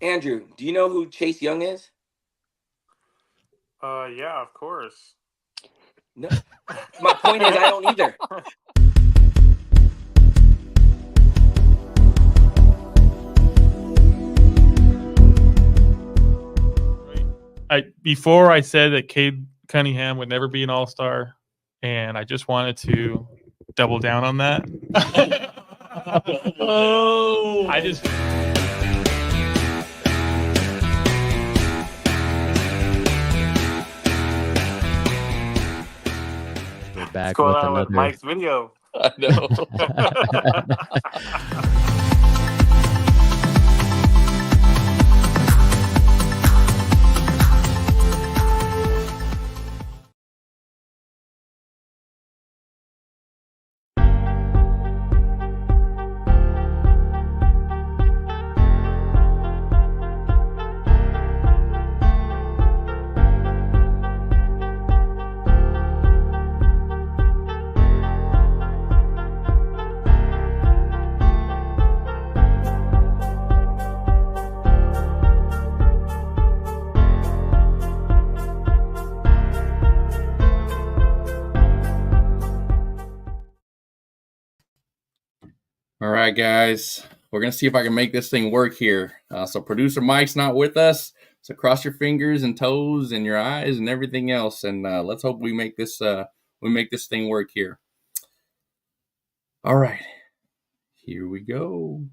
Andrew, do you know who Chase Young is? Yeah, of course. No. My point is, I don't either. Before I said that Cade Cunningham would never be an All-Star, and I just wanted to double down on that. Oh, I just We're back What's going with on with another. Mike's video? I know. All right, guys. We're going to see if I can make this thing work here. So producer Mike's not with us. So cross your fingers and toes and your eyes and everything else. And let's hope we make this thing work here. All right. Here we go.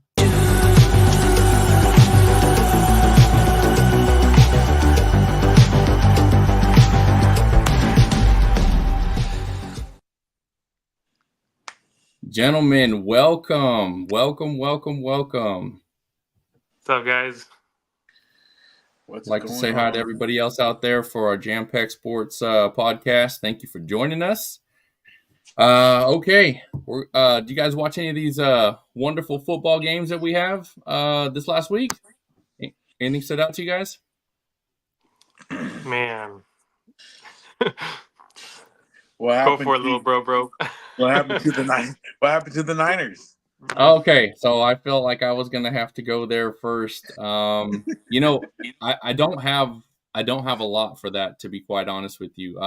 Gentlemen, welcome. What's up, guys? I'd like to say hi to everybody else out there for our JAMM Sports podcast. Thank you for joining us. Okay. Do you guys watch any of these wonderful football games that we have this last week? Anything stood out to you guys? Man. What happened? Go for it, little bro. What happened to the Niners? Okay, so I felt like I was gonna have to go there first. I don't have a lot for that, to be quite honest with you.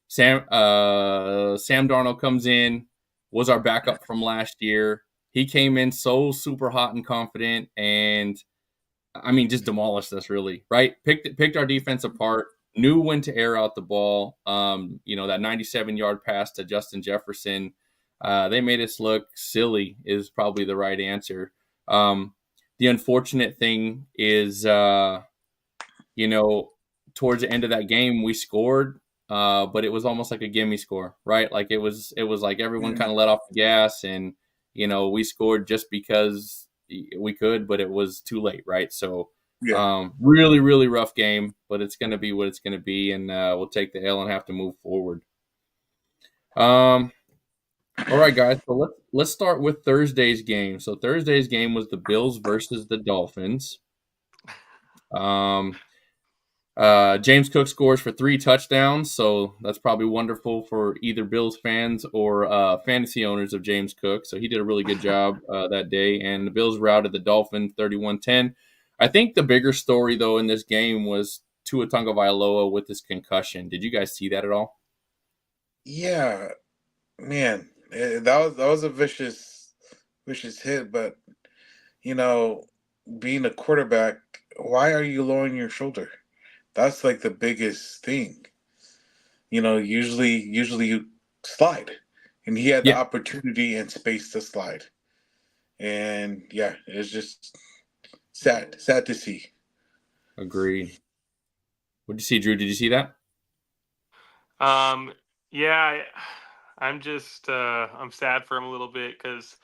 Sam Darnold comes in, was our backup from last year. He came in so super hot and confident, and I mean, just demolished us, really. Right? Picked our defense apart. Knew when to air out the ball. That 97-yard pass to Justin Jefferson. They made us look silly is probably the right answer. The unfortunate thing is, towards the end of that game, we scored, but it was almost like a gimme score, right? Like it was like everyone kind of let off the gas, and we scored just because we could, but it was too late, right? So. Yeah. Really, really rough game, but it's going to be what it's going to be, and we'll take the L and have to move forward. All right, guys. So let's start with Thursday's game. So Thursday's game was the Bills versus the Dolphins. James Cook scores for 3 touchdowns, so that's probably wonderful for either Bills fans or fantasy owners of James Cook. So he did a really good job that day, and the Bills routed the Dolphins 31-10. I think the bigger story, though, in this game was Tua Tagovailoa with his concussion. Did you guys see that at all? Yeah, man, that was a vicious hit. But being a quarterback, why are you lowering your shoulder? That's like the biggest thing. Usually you slide, and he had the opportunity and space to slide. And yeah, it's just sad to see. Agreed. What did you see, Drew? Did you see that? Yeah, I'm just I'm sad for him a little bit because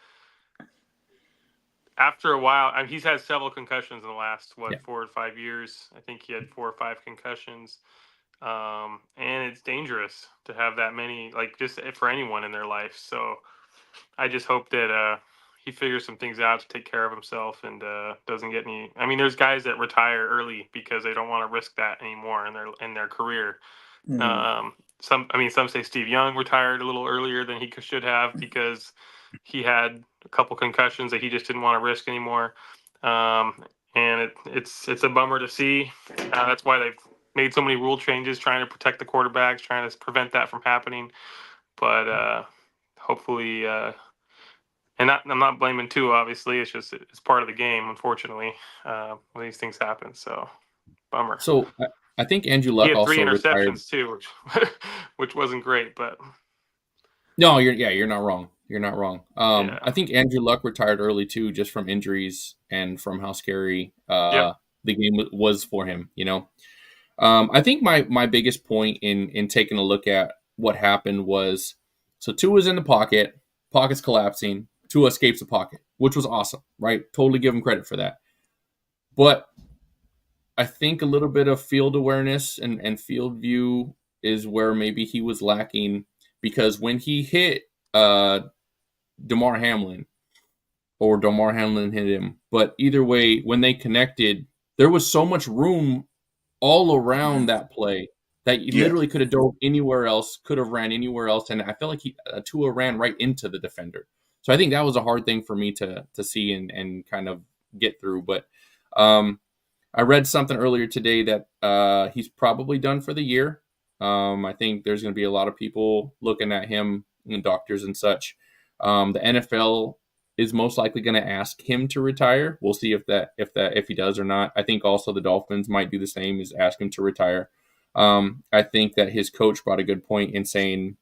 after a while, he's had several concussions in the last 4 or 5 years. I think he had 4 or 5 concussions, and it's dangerous to have that many, like just for anyone in their life. So I just hope that he figures some things out to take care of himself and doesn't get any. I mean, there's guys that retire early because they don't want to risk that anymore in their career. Mm-hmm. Some say Steve Young retired a little earlier than he should have because he had a couple concussions that he just didn't want to risk anymore. and it's a bummer to see. That's why they've made so many rule changes, trying to protect the quarterbacks, trying to prevent that from happening. But hopefully, I'm not blaming Tua. Obviously, it's part of the game. Unfortunately, when these things happen, so bummer. So I think Andrew He Luck had 3 also retired. interceptions too, which wasn't great, but No, you're not wrong. You're not wrong. Yeah. I think Andrew Luck retired early too, just from injuries and from how scary Yep. the game was for him. You know, I think my biggest point in taking a look at what happened was, so Tua's in the pocket's collapsing. Tua escapes the pocket, which was awesome, right? Totally give him credit for that. But I think a little bit of field awareness and field view is where maybe he was lacking, because when he hit Damar Hamlin, or Damar Hamlin hit him, but either way, when they connected, there was so much room all around that play that you literally could have dove anywhere else, could have ran anywhere else, and I feel like Tua ran right into the defender. So I think that was a hard thing for me to see and kind of get through. But I read something earlier today that he's probably done for the year. I think there's going to be a lot of people looking at him, and doctors and such. The NFL is most likely going to ask him to retire. We'll see if he does or not. I think also the Dolphins might do the same, is ask him to retire. I think that his coach brought a good point in saying,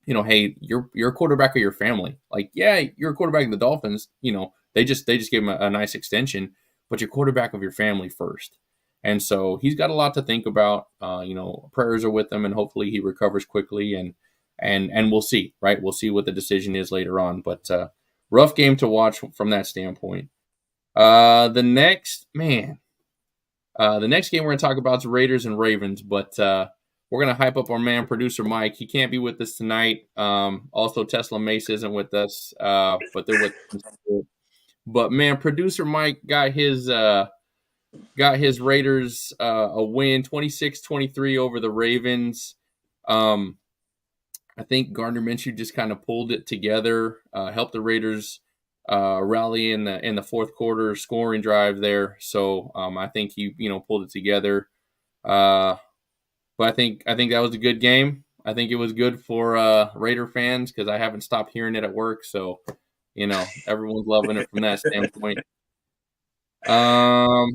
you know, hey, you're a quarterback of your family. Like, yeah, you're a quarterback of the Dolphins. You know, they just gave him a nice extension, but you're quarterback of your family first. And so he's got a lot to think about. You know, prayers are with him, and hopefully he recovers quickly. And we'll see, right? We'll see what the decision is later on. But rough game to watch from that standpoint. The next game we're going to talk about is Raiders and Ravens, but we're going to hype up our man, producer Mike. He can't be with us tonight. Also, Tesla Mace isn't with us, but they're with us. But man, producer Mike got his Raiders a win, 26-23 over the Ravens. I think Gardner Minshew just kind of pulled it together, helped the Raiders rally in the fourth quarter scoring drive there. So I think he pulled it together. But I think that was a good game. I think it was good for Raider fans, because I haven't stopped hearing it at work. So everyone's loving it from that standpoint. The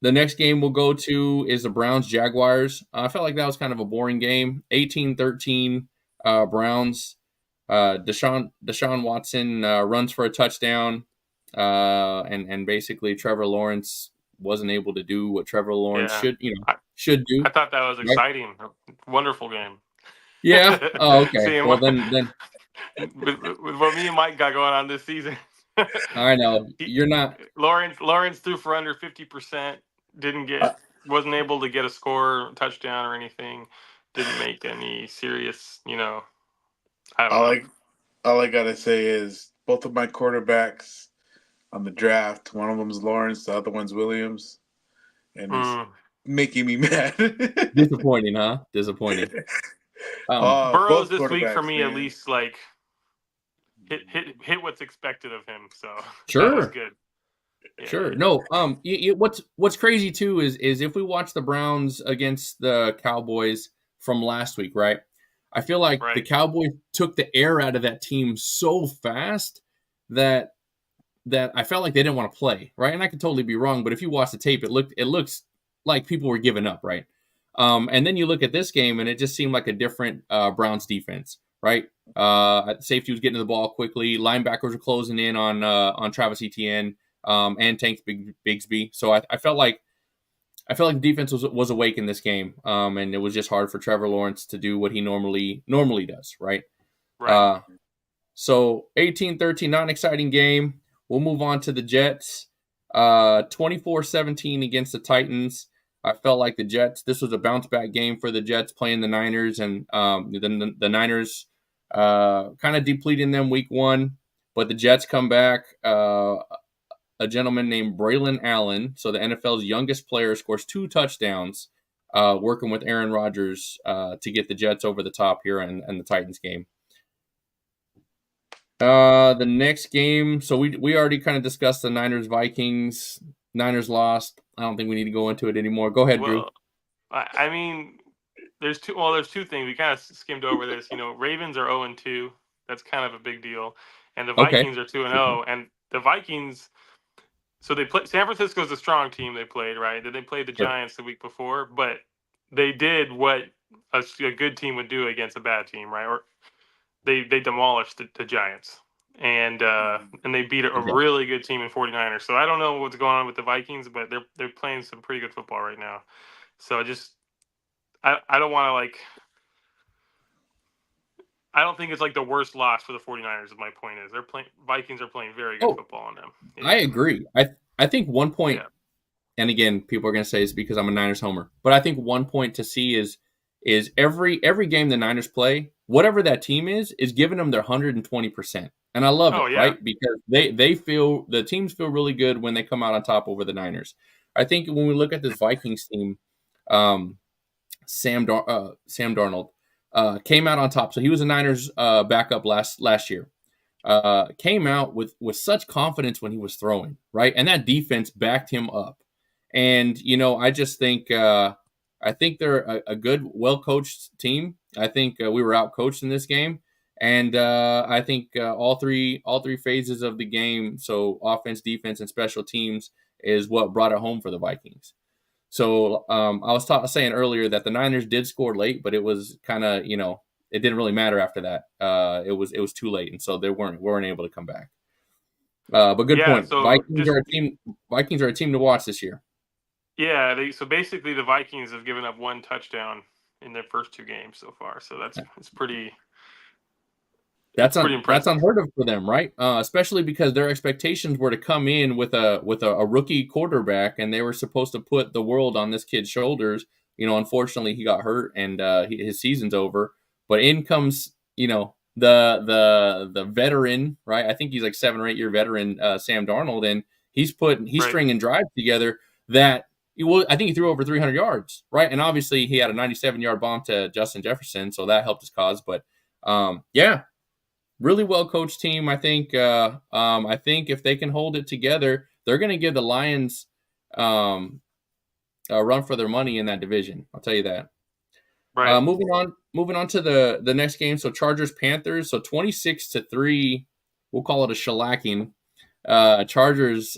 next game we'll go to is the Browns-Jaguars. I felt like that was kind of a boring game. 18-13 Browns. Deshaun Watson runs for a touchdown, and basically Trevor Lawrence wasn't able to do what Trevor Lawrence should do. I thought that was exciting. Right? Wonderful game. Yeah. Oh, okay. Well, then with what me and Mike got going on this season. I know you're not. Lawrence threw for under 50%. Wasn't able to get a score, touchdown, or anything. Didn't make any serious, I don't know. All I gotta say is both of my quarterbacks on the draft, one of them's Lawrence, the other one's Williams, and it's making me mad. Disappointing, huh? Disappointing. Burrow's this week for me, man. At least, like hit what's expected of him. So sure, that was good. Yeah. Sure. No. What's crazy too is if we watch the Browns against the Cowboys from last week, right? I feel like the Cowboys took the air out of that team so fast that I felt like they didn't want to play, right? And I could totally be wrong, but if you watch the tape, it looks like people were giving up, right? And then you look at this game, and it just seemed like a different Browns defense, right? Safety was getting to the ball quickly. Linebackers were closing in on Travis Etienne and Tank Bigsby. So I felt like the defense was awake in this game, and it was just hard for Trevor Lawrence to do what he normally does, right? Right. So 18-13, not an exciting game. We'll move on to the Jets. 24-17 against the Titans. I felt like the Jets, this was a bounce-back game for the Jets playing the Niners, and the Niners kind of depleting them week one, but the Jets come back. A gentleman named Braylon Allen, so the NFL's youngest player, scores 2 touchdowns, working with Aaron Rodgers to get the Jets over the top here in the Titans game. The next game, so we already kind of discussed the Niners-Vikings. Niners lost. I don't think we need to go into it anymore. Go ahead, Drew. Well, I mean, there's two things. We kind of skimmed over this. Ravens are 0-2. That's kind of a big deal. And the Okay. Vikings are 2-0. And the Vikings, so they play. San Francisco's a strong team they played, right? Then they played the Sure. Giants the week before, but they did what a good team would do against a bad team, right? Or they demolished the Giants. And they beat a really good team in 49ers. So I don't know what's going on with the Vikings, but they're playing some pretty good football right now. So I don't want to I don't think it's like the worst loss for the 49ers. Is my point is Vikings are playing very good football on them. Yeah. I agree. I think one point, and again, people are going to say it's because I'm a Niners homer, but I think one point to see is every game the Niners play, whatever that team is giving them their 120%. And I love it, right? Because they feel, the teams feel really good when they come out on top over the Niners. I think when we look at this Vikings team, Sam Darnold came out on top. So he was a Niners backup last year. Came out with such confidence when he was throwing, right? And that defense backed him up. And, I just think I think they're a good, well-coached team. I think we were out-coached in this game. And I think all three phases of the game, so offense, defense, and special teams, is what brought it home for the Vikings. So I was saying earlier that the Niners did score late, but it was kind of, it didn't really matter after that. It was too late, and so they weren't able to come back. But good point. So Vikings are a team to watch this year. Yeah, so basically the Vikings have given up one touchdown in their first two games so far. So it's pretty. That's impressive. That's unheard of for them, right? Especially because their expectations were to come in with a rookie quarterback, and they were supposed to put the world on this kid's shoulders. Unfortunately, he got hurt, and his season's over. But in comes, the veteran, right? I think he's like 7 or 8 year veteran, Sam Darnold, and he's stringing drives together that. I think he threw over 300 yards, right? And obviously, he had a 97-yard bomb to Justin Jefferson, so that helped his cause. But really well-coached team, I think. I think if they can hold it together, they're going to give the Lions a run for their money in that division. I'll tell you that. Right. Moving on to the next game. So Chargers-Panthers. So 26-3. We'll call it a shellacking. Chargers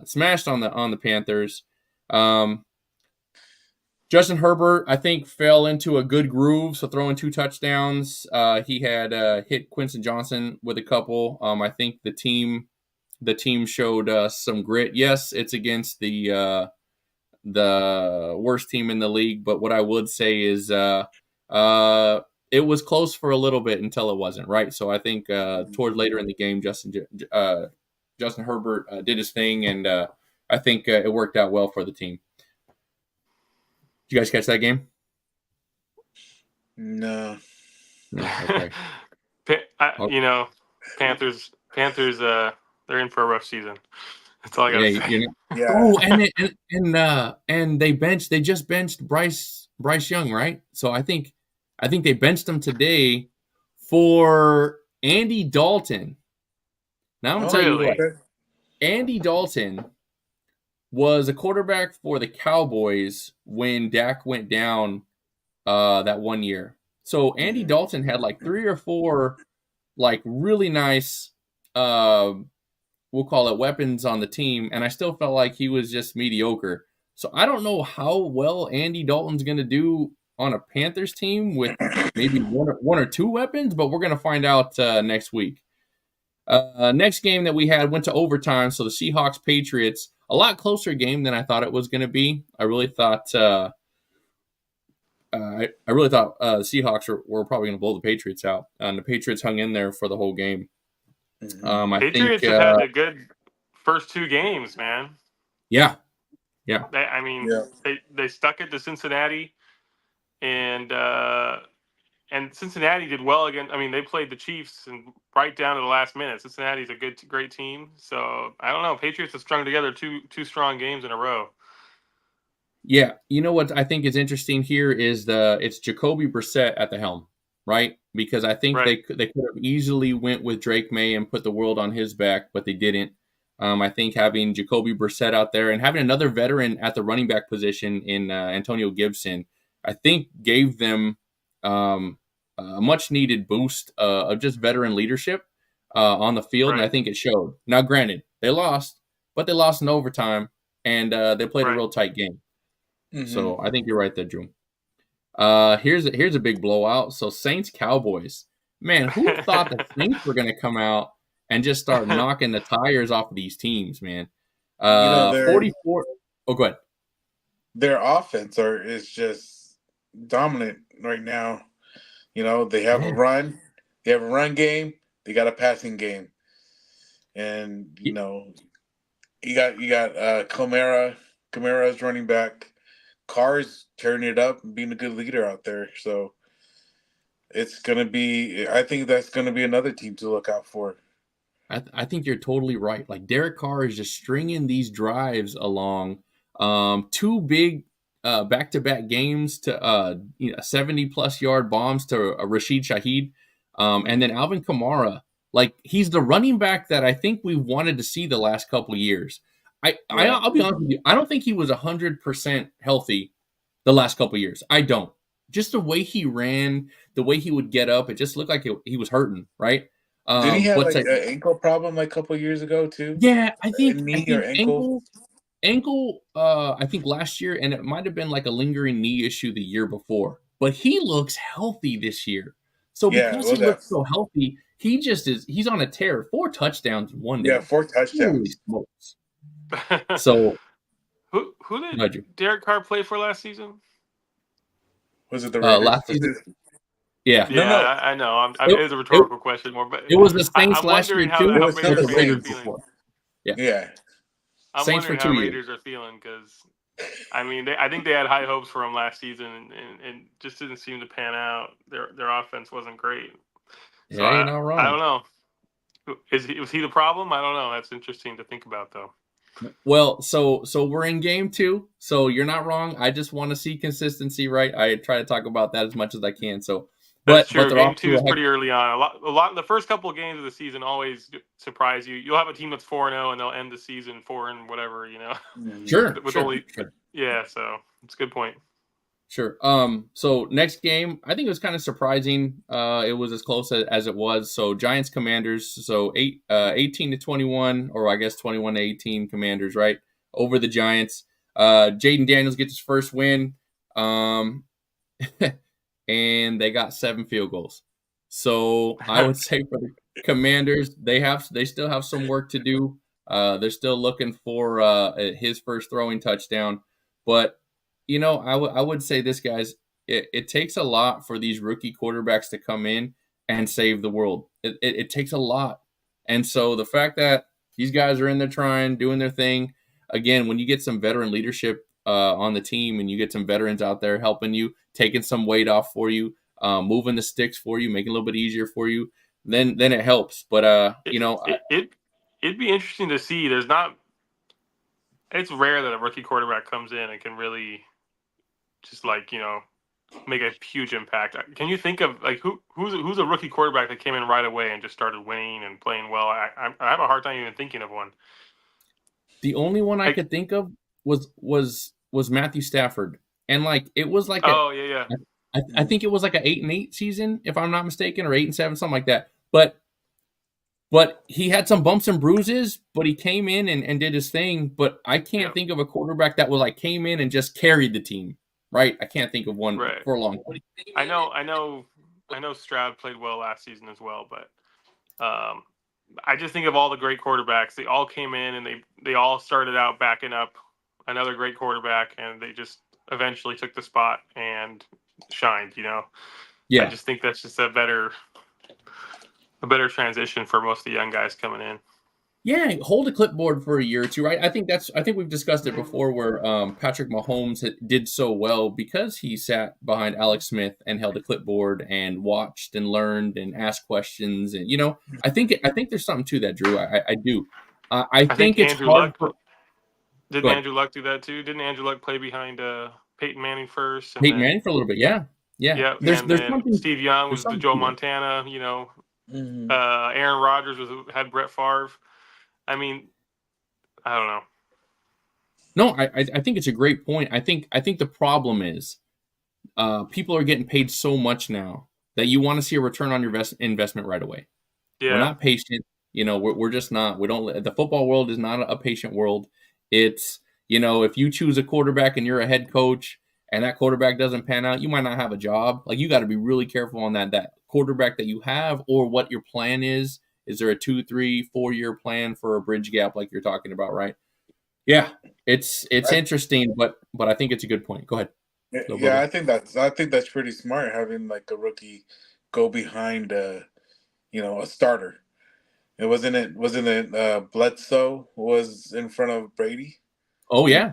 smashed on the Panthers. Justin Herbert, I think, fell into a good groove, so throwing 2 touchdowns. He had hit Quinton Johnson with a couple. I think the team showed some grit. Yes, it's against the worst team in the league, but what I would say is it was close for a little bit until it wasn't, right? So I think toward later in the game, Justin Herbert did his thing, and I think it worked out well for the team. Did you guys catch that game? No. Okay. Panthers, they're in for a rough season. That's all I gotta say. Yeah. Oh, and they just benched Bryce Young, right? So I think they benched him today for Andy Dalton. Now I'm gonna tell you what. Andy Dalton was a quarterback for the Cowboys when Dak went down that one year. So Andy Dalton had like 3 or 4 like really nice, we'll call it weapons on the team, and I still felt like he was just mediocre. So I don't know how well Andy Dalton's going to do on a Panthers team with maybe one or 2 weapons, but we're going to find out next week. Next game that we had went to overtime, so the Seahawks-Patriots, a lot closer game than I thought it was going to be. I really thought Seahawks were probably going to blow the Patriots out, and the Patriots hung in there for the whole game. Patriots have had a good first 2 games, man. Yeah. They stuck it to Cincinnati, and Cincinnati did well again. I mean, they played the Chiefs and right down to the last minute. Cincinnati's a great team. So I don't know. Patriots have strung together two strong games in a row. Yeah, you know what I think is interesting here is it's Jacoby Brissett at the helm, right? Because I think they could have easily went with Drake May and put the world on his back, but they didn't. I think having Jacoby Brissett out there and having another veteran at the running back position in Antonio Gibson, I think gave them a much needed boost of just veteran leadership on the field, and I think it showed. Now, granted, they lost, but they lost in overtime, and they played a real tight game. So I think you're right there, Drew. Here's a big blowout. So Saints Cowboys. Man, who thought the Saints were going to come out and just start knocking the tires off of these teams, man? 44. Oh, go ahead. Their offense is just dominant right now. You know, they have a run. They have a run game. They got a passing game. And, you know, you got Kamara's running back. Carr's turning it up and being a good leader out there. So it's going to be – I think that's going to be another team to look out for. I think you're totally right. Like, Derek Carr is just stringing these drives along. 2 big back-to-back games to 70-plus yard bombs to Rashid Shaheed. And then Alvin Kamara. Like, he's the running back that I think we wanted to see the last couple of years. I'll be honest with you. I don't think he was 100% healthy the last couple of years. I don't. Just the way he ran, the way he would get up, it just looked like he was hurting, right? Did he have an ankle problem like a couple of years ago too? Yeah, I think ankle. I think last year, and it might have been like a lingering knee issue the year before. But he looks healthy this year. So because he looks so healthy, he's on a tear. 4 touchdowns in one day. Yeah, 4 touchdowns. Holy smokes. So who did Derek Carr play for last season? Was it the Raiders? Last season? Yeah. No. I know. It was a rhetorical question more, but it was the Saints last year too. It was the Raiders before. Yeah. I'm Saints wondering for 2 how years. Raiders are feeling because, I mean, I think they had high hopes for him last season, and just didn't seem to pan out. Their offense wasn't great. So you're not wrong. I don't know. Was he the problem? I don't know. That's interesting to think about, though. Well, so we're in game 2, so you're not wrong. I just want to see consistency, right? I try to talk about that as much as I can. So, That's true. Game 2 is pretty early on. A lot. The first couple of games of the season always surprise you. You'll have a team that's 4-0 and they'll end the season 4 and whatever, you know. Sure. Yeah. So it's a good point. Sure. So next game, I think it was kind of surprising. It was as close as it was. So Giants Commanders. So 18-21, or I guess 21-18 Commanders, right, over the Giants. Jaden Daniels gets his first win. And they got 7 field goals. So I would say for the Commanders, they still have some work to do. They're still looking for his first throwing touchdown. But, you know, I would say this, guys, it takes a lot for these rookie quarterbacks to come in and save the world. It takes a lot. And so the fact that these guys are in there trying, doing their thing, again, when you get some veteran leadership on the team and you get some veterans out there helping you, taking some weight off for you, moving the sticks for you, making it a little bit easier for you, then it helps. But it'd be interesting to see. It's rare that a rookie quarterback comes in and can really just make a huge impact. Can you think of who's a rookie quarterback that came in right away and just started winning and playing well? I have a hard time even thinking of one. The only one I could think of was Matthew Stafford, and it was I think it was like an 8-8 season, if I'm not mistaken, or 8-7, something like that. But he had some bumps and bruises, but he came in and did his thing. But I can't think of a quarterback that was came in and just carried the team. Right? I can't think of one for a long time. I know Stroud played well last season as well, but I just think of all the great quarterbacks. They all came in and they all started out backing up another great quarterback, and they just eventually took the spot and shined, you know? Yeah. I just think that's just a better transition for most of the young guys coming in. Yeah, hold a clipboard for a year or two, right? I think we've discussed it before, where Patrick Mahomes did so well because he sat behind Alex Smith and held a clipboard and watched and learned and asked questions, and I think there's something to that, Drew. I do. I think it's Andrew hard. Didn't Andrew Luck do that too? Didn't Andrew Luck play behind Peyton Manning first? Peyton Manning for a little bit, yeah. There's something. Steve Young was the Joe Montana, Aaron Rodgers had Brett Favre. I mean, I don't know. No, I think it's a great point. I think the problem is people are getting paid so much now that you want to see a return on your investment right away. Yeah. We're not patient. We're just not. We don't. The football world is not a patient world. It's if you choose a quarterback and you're a head coach and that quarterback doesn't pan out, you might not have a job. Like you got to be really careful on that quarterback that you have or what your plan is. Is there a 2, 3, 4 year plan for a bridge gap like you're talking about, right? Yeah, it's interesting, but I think it's a good point. Go ahead. Yeah, I think that's pretty smart having like a rookie go behind a starter. Wasn't it Bledsoe was in front of Brady? Oh yeah,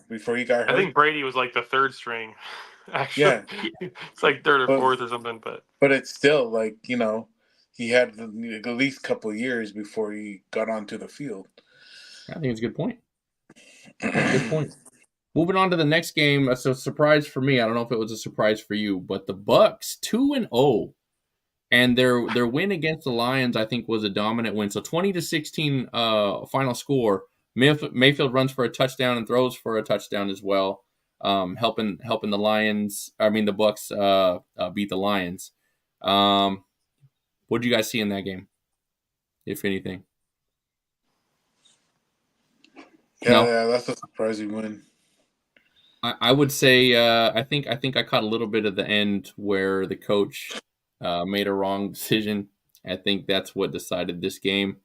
before he got hurt. I think Brady was like the third string. Actually, it's like third or fourth or something. But it's still like he had at least a couple of years before he got onto the field. I think it's a good point. Good point. Moving on to the next game, that's a surprise for me. I don't know if it was a surprise for you, but the Bucks 2-0, and their win against the Lions, I think, was a dominant win. So 20-16 final score. Mayfield runs for a touchdown and throws for a touchdown as well, helping the Lions. I mean the Bucks beat the Lions. What did you guys see in that game, if anything? Yeah, that's a surprising win. I would say I think I caught a little bit of the end where the coach made a wrong decision. I think that's what decided this game.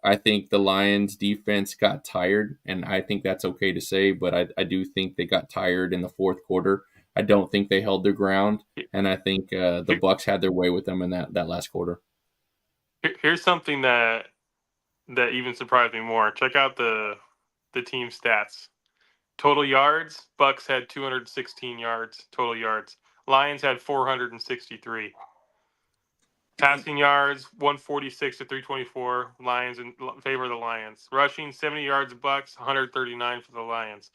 I think the Lions defense got tired, and I think that's okay to say, but I do think they got tired in the fourth quarter. I don't think they held their ground, and I think the Bucks had their way with them in that last quarter. Here's something that even surprised me more. Check out the team stats. Total yards, Bucks had 216 yards, total yards. Lions had 463. Passing yards, 146 to 324. Lions in favor of the Lions. Rushing, 70 yards, Bucks, 139 for the Lions.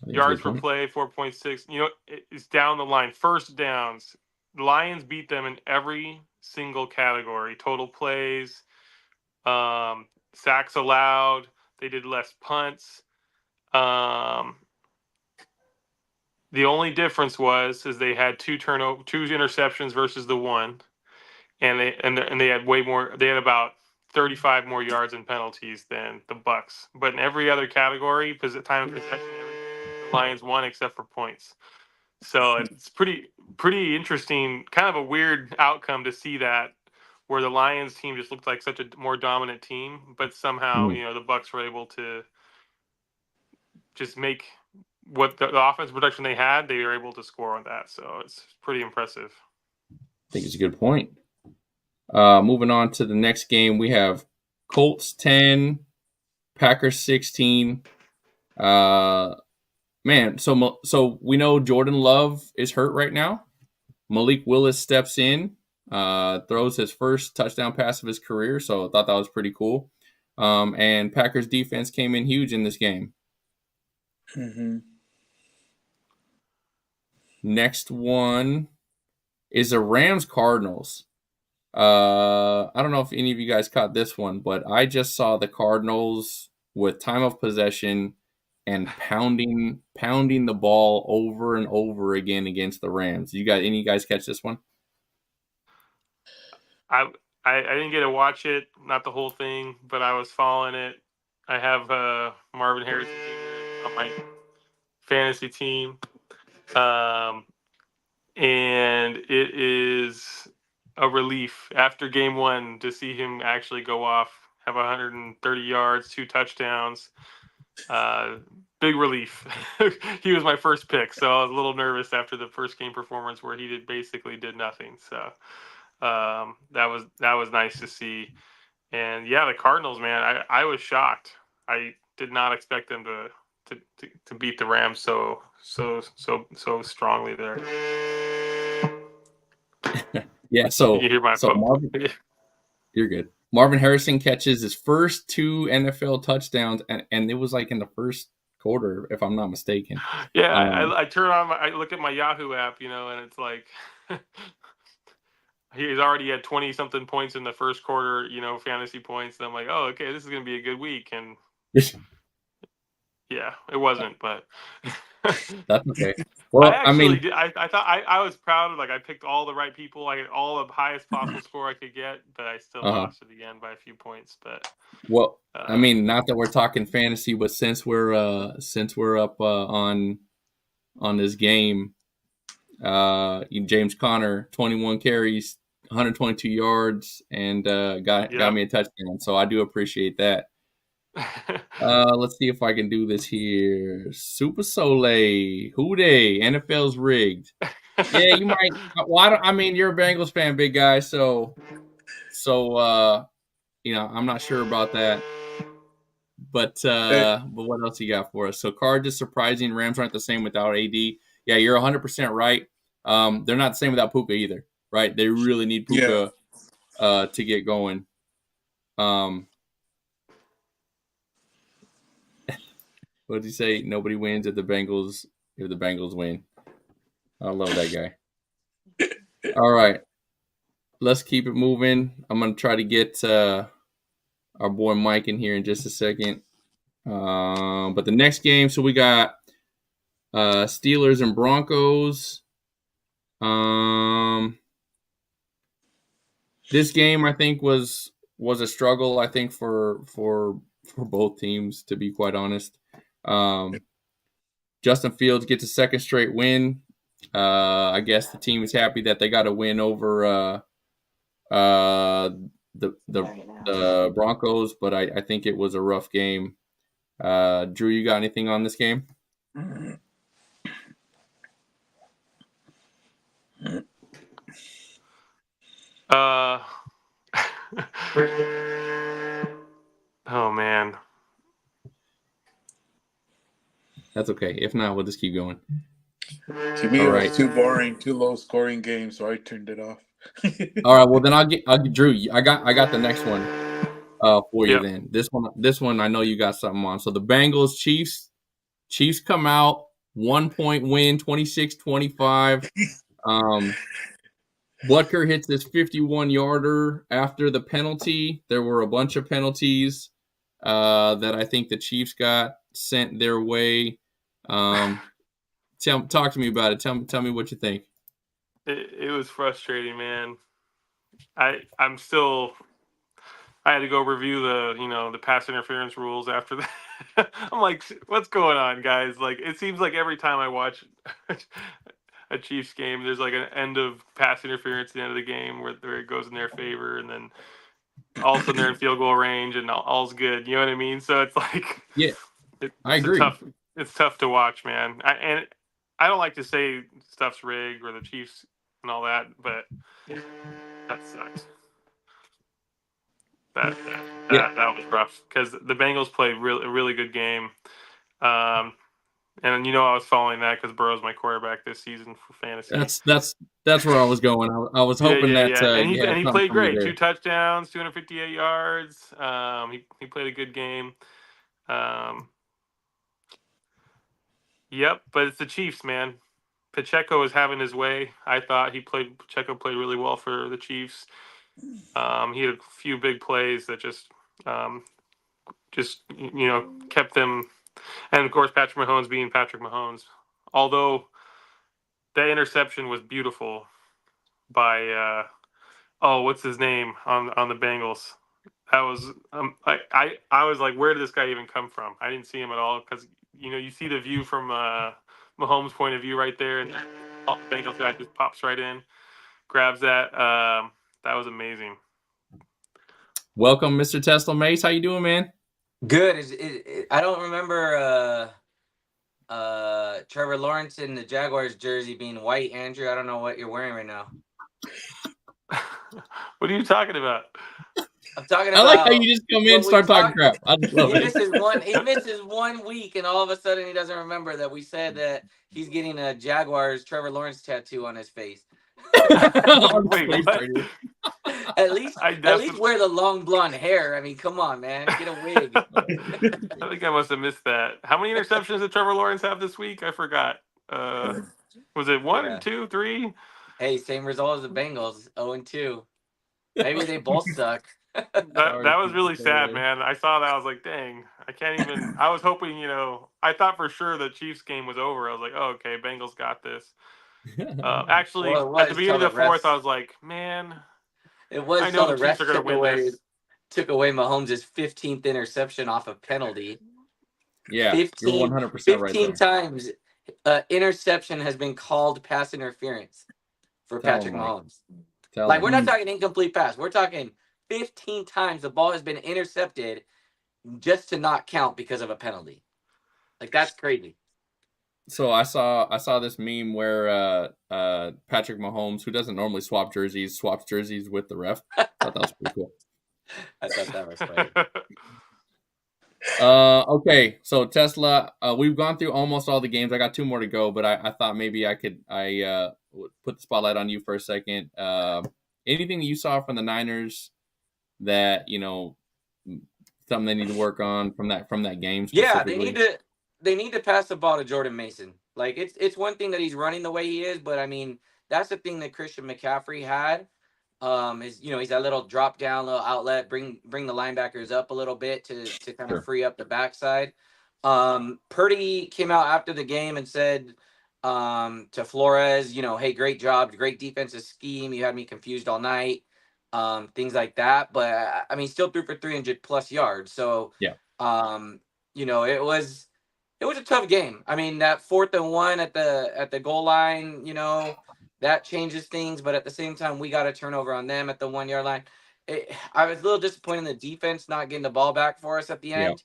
Yards per play, 4.6. It's down the line. First downs, Lions beat them in every single category. Total plays, sacks allowed. They did less punts. The only difference is they had two interceptions versus the one, and they had way more. They had about 35 more yards and penalties than the Bucks. But in every other category, because at time of possession, the Lions won except for points. So it's pretty interesting. Kind of a weird outcome to see that, where the Lions team just looked like such a more dominant team, but somehow the Bucks were able to just make what the offensive production they had, they were able to score on that. So it's pretty impressive. I think it's a good point. Moving on to the next game, we have Colts 10, Packers 16. Man, so we know Jordan Love is hurt right now. Malik Willis steps in, throws his first touchdown pass of his career, so I thought that was pretty cool. And Packers defense came in huge in this game. Mm-hmm. Next one is the Rams-Cardinals. I don't know if any of you guys caught this one, but I just saw the Cardinals with time of possession and pounding the ball over and over again against the Rams. Any of you guys catch this one? I didn't get to watch it, not the whole thing, but I was following it. I have Marvin Harrison Jr. on my fantasy team, and it is a relief after game one to see him actually go off, have 130 yards, 2 touchdowns. Big relief. He was my first pick, so I was a little nervous after the first game performance where he basically did nothing. So that was nice to see. And yeah, the Cardinals, man, I was shocked. I did not expect them to beat the Rams so strongly there. Yeah, so you hear my Marvin, you're good. Marvin Harrison catches his first 2 NFL touchdowns, and it was like in the first quarter, if I'm not mistaken. Yeah, I turn on I look at my Yahoo app, and it's like he's already had 20 something points in the first quarter, fantasy points. And I'm like, oh, okay, this is gonna be a good week. And Yeah, it wasn't, but That's okay. Well, I actually did. I thought I was proud of, like, I picked all the right people. I got all the highest possible score I could get, but I still lost it again by a few points. But well, I mean, not that we're talking fantasy, but since we're up on this game, James Conner, 21 carries, 122 yards, and got me a touchdown. So I do appreciate that. Let's see if I can do this here. Super Soleil, who dey? NFL's rigged. Yeah, you might. Well, I mean, you're a Bengals fan, big guy. So I'm not sure about that. But what else you got for us? So Cards is surprising. Rams aren't the same without AD. Yeah, you're 100% right. They're not the same without Puka either, right? They really need Puka to get going. What did he say? Nobody wins if the Bengals win. I love that guy. All right, let's keep it moving. I'm gonna try to get our boy Mike in here in just a second. But the next game, so we got Steelers and Broncos. This game I think was a struggle. I think for both teams, to be quite honest. Justin Fields gets a second straight win. I guess the team is happy that they got a win over the Broncos, but I think it was a rough game. Drew, you got anything on this game? Oh man, that's okay. If not, we'll just keep going. To me, it was too boring, too low scoring game, so I turned it off. All right, well then I'll get Drew. I got the next one for you then. This one I know you got something on. So the Bengals Chiefs come out 1 point win, 26-25. Butker hits this 51-yarder after the penalty. There were a bunch of penalties that I think the Chiefs got sent their way. Talk to me about it. Tell me what you think. It was frustrating, man. I had to go review the pass interference rules after that. I'm like, what's going on, guys? Like, it seems like every time I watch a Chiefs game, there's like an end of pass interference at the end of the game where it goes in their favor, and then all of a sudden they're in field goal range and all's good. You know what I mean? So it's like, yeah, I agree. It's tough to watch, man. And I don't like to say stuff's rigged or the Chiefs and all that, but that sucks. That was rough because the Bengals played a really good game. And I was following that because Burrow's my quarterback this season for fantasy. That's where I was going. I was hoping that and he played great. 2 touchdowns, 258 yards. He played a good game. Yep, but it's the Chiefs, man. Pacheco is having his way. I thought Pacheco played really well for the Chiefs. He had a few big plays that just kept them. And of course, Patrick Mahomes being Patrick Mahomes. Although that interception was beautiful by what's his name on the Bengals. That was I was like, where did this guy even come from? I didn't see him at all because you see the view from Mahomes' point of view right there, and the Bengals guy just pops right in, grabs that. That was amazing. Welcome, Mr. Tesla Mace. How you doing, man? Good. I don't remember Trevor Lawrence in the Jaguars jersey being white. Andrew, I don't know what you're wearing right now. What are you talking about? I'm talking about. I like how you just come in and start talking crap. I love it. He misses 1 week, and all of a sudden he doesn't remember that we said that he's getting a Jaguars Trevor Lawrence tattoo on his face. Wait, what? At least wear the long blonde hair. I mean, come on, man, get a wig. I think I must have missed that. How many interceptions did Trevor Lawrence have this week? I forgot. Was it 1, 2, 3? Hey, same result as the Bengals, 0-2. Maybe they both suck. That was really sad, man. I saw that. I was like, dang, I can't even. I was hoping, I thought for sure the Chiefs game was over. I was like, oh, okay, Bengals got this. Actually, Well, it at the was beginning till of the the fourth, refs. I was like, man, It was I till know the the Chiefs are refs going to win this. took away Mahomes' 15th interception off a penalty. Yeah, you're 15, 100% right 15 there. times interception has been called pass interference for Tell Patrick him, Mike. Mahomes. Tell Like, him. we're not talking incomplete pass. We're talking 15 times the ball has been intercepted just to not count because of a penalty. Like, that's crazy. So I saw this meme where Patrick Mahomes, who doesn't normally swap jerseys, swaps jerseys with the ref. I thought that was pretty cool. I thought that was funny. Okay, so Tesla, we've gone through almost all the games. I got 2 more to go, but I thought maybe I would put the spotlight on you for a second. Anything you saw from the Niners that something they need to work on from that game specifically? Yeah, they need to pass the ball to Jordan Mason. Like, it's one thing that he's running the way he is, but I mean, that's the thing that Christian McCaffrey had. Is he's that little drop down, little outlet, bring the linebackers up a little bit to kind of free up the backside. Purdy came out after the game and said to Flores, hey, great job, great defensive scheme. You had me confused all night. Things like that. But I mean, still threw for 300 plus yards. So yeah, it was a tough game. I mean, that 4th and 1 at the goal line, that changes things. But at the same time, we got a turnover on them at the 1 yard line. I was a little disappointed in the defense not getting the ball back for us at the end,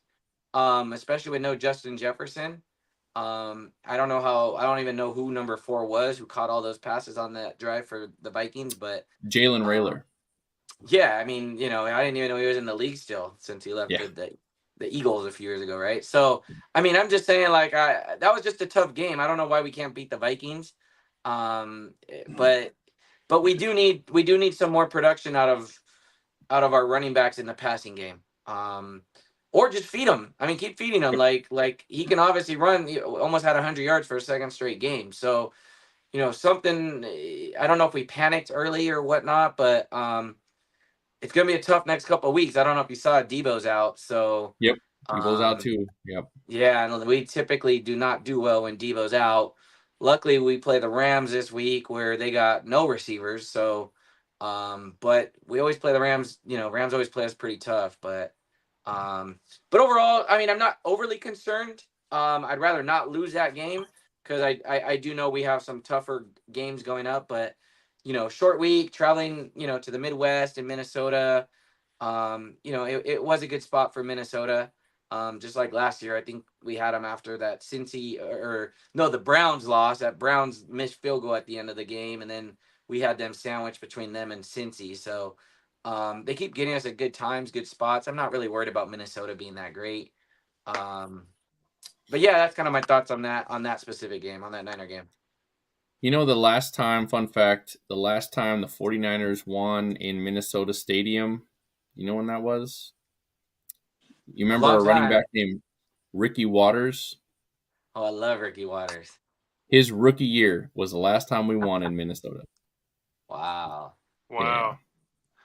especially with no Justin Jefferson. I don't even know who number 4 was who caught all those passes on that drive for the Vikings, but Jalen Raylor. Yeah, I mean, I didn't even know he was in the league still since he left the Eagles a few years ago, right? So, I mean, I'm just saying, like, that was just a tough game. I don't know why we can't beat the Vikings, but we do need some more production out of our running backs in the passing game, or just feed them. I mean, keep feeding them. Like he can obviously run. He almost had 100 yards for a second straight game. So, something. I don't know if we panicked early or whatnot, but it's gonna be a tough next couple of weeks. I don't know if you saw Debo's out, so Yep, Debo's out too. Yep. Yeah, and we typically do not do well when Debo's out. Luckily, we play the Rams this week where they got no receivers. So, but we always play the Rams. Rams always play us pretty tough. But overall, I mean, I'm not overly concerned. I'd rather not lose that game because I do know we have some tougher games going up, but. Short week, traveling, to the Midwest and Minnesota. It was a good spot for Minnesota. Just like last year, I think we had them after that Cincy the Browns lost. That Browns missed field goal at the end of the game, and then we had them sandwiched between them and Cincy. So they keep getting us at good times, good spots. I'm not really worried about Minnesota being that great. But yeah, that's kind of my thoughts on that specific game, on that Niner game. Fun fact, the last time the 49ers won in Minnesota Stadium, you know when that was? You remember a running back named Ricky Waters? Oh, I love Ricky Waters. His rookie year was the last time we won in Minnesota. Wow. Yeah.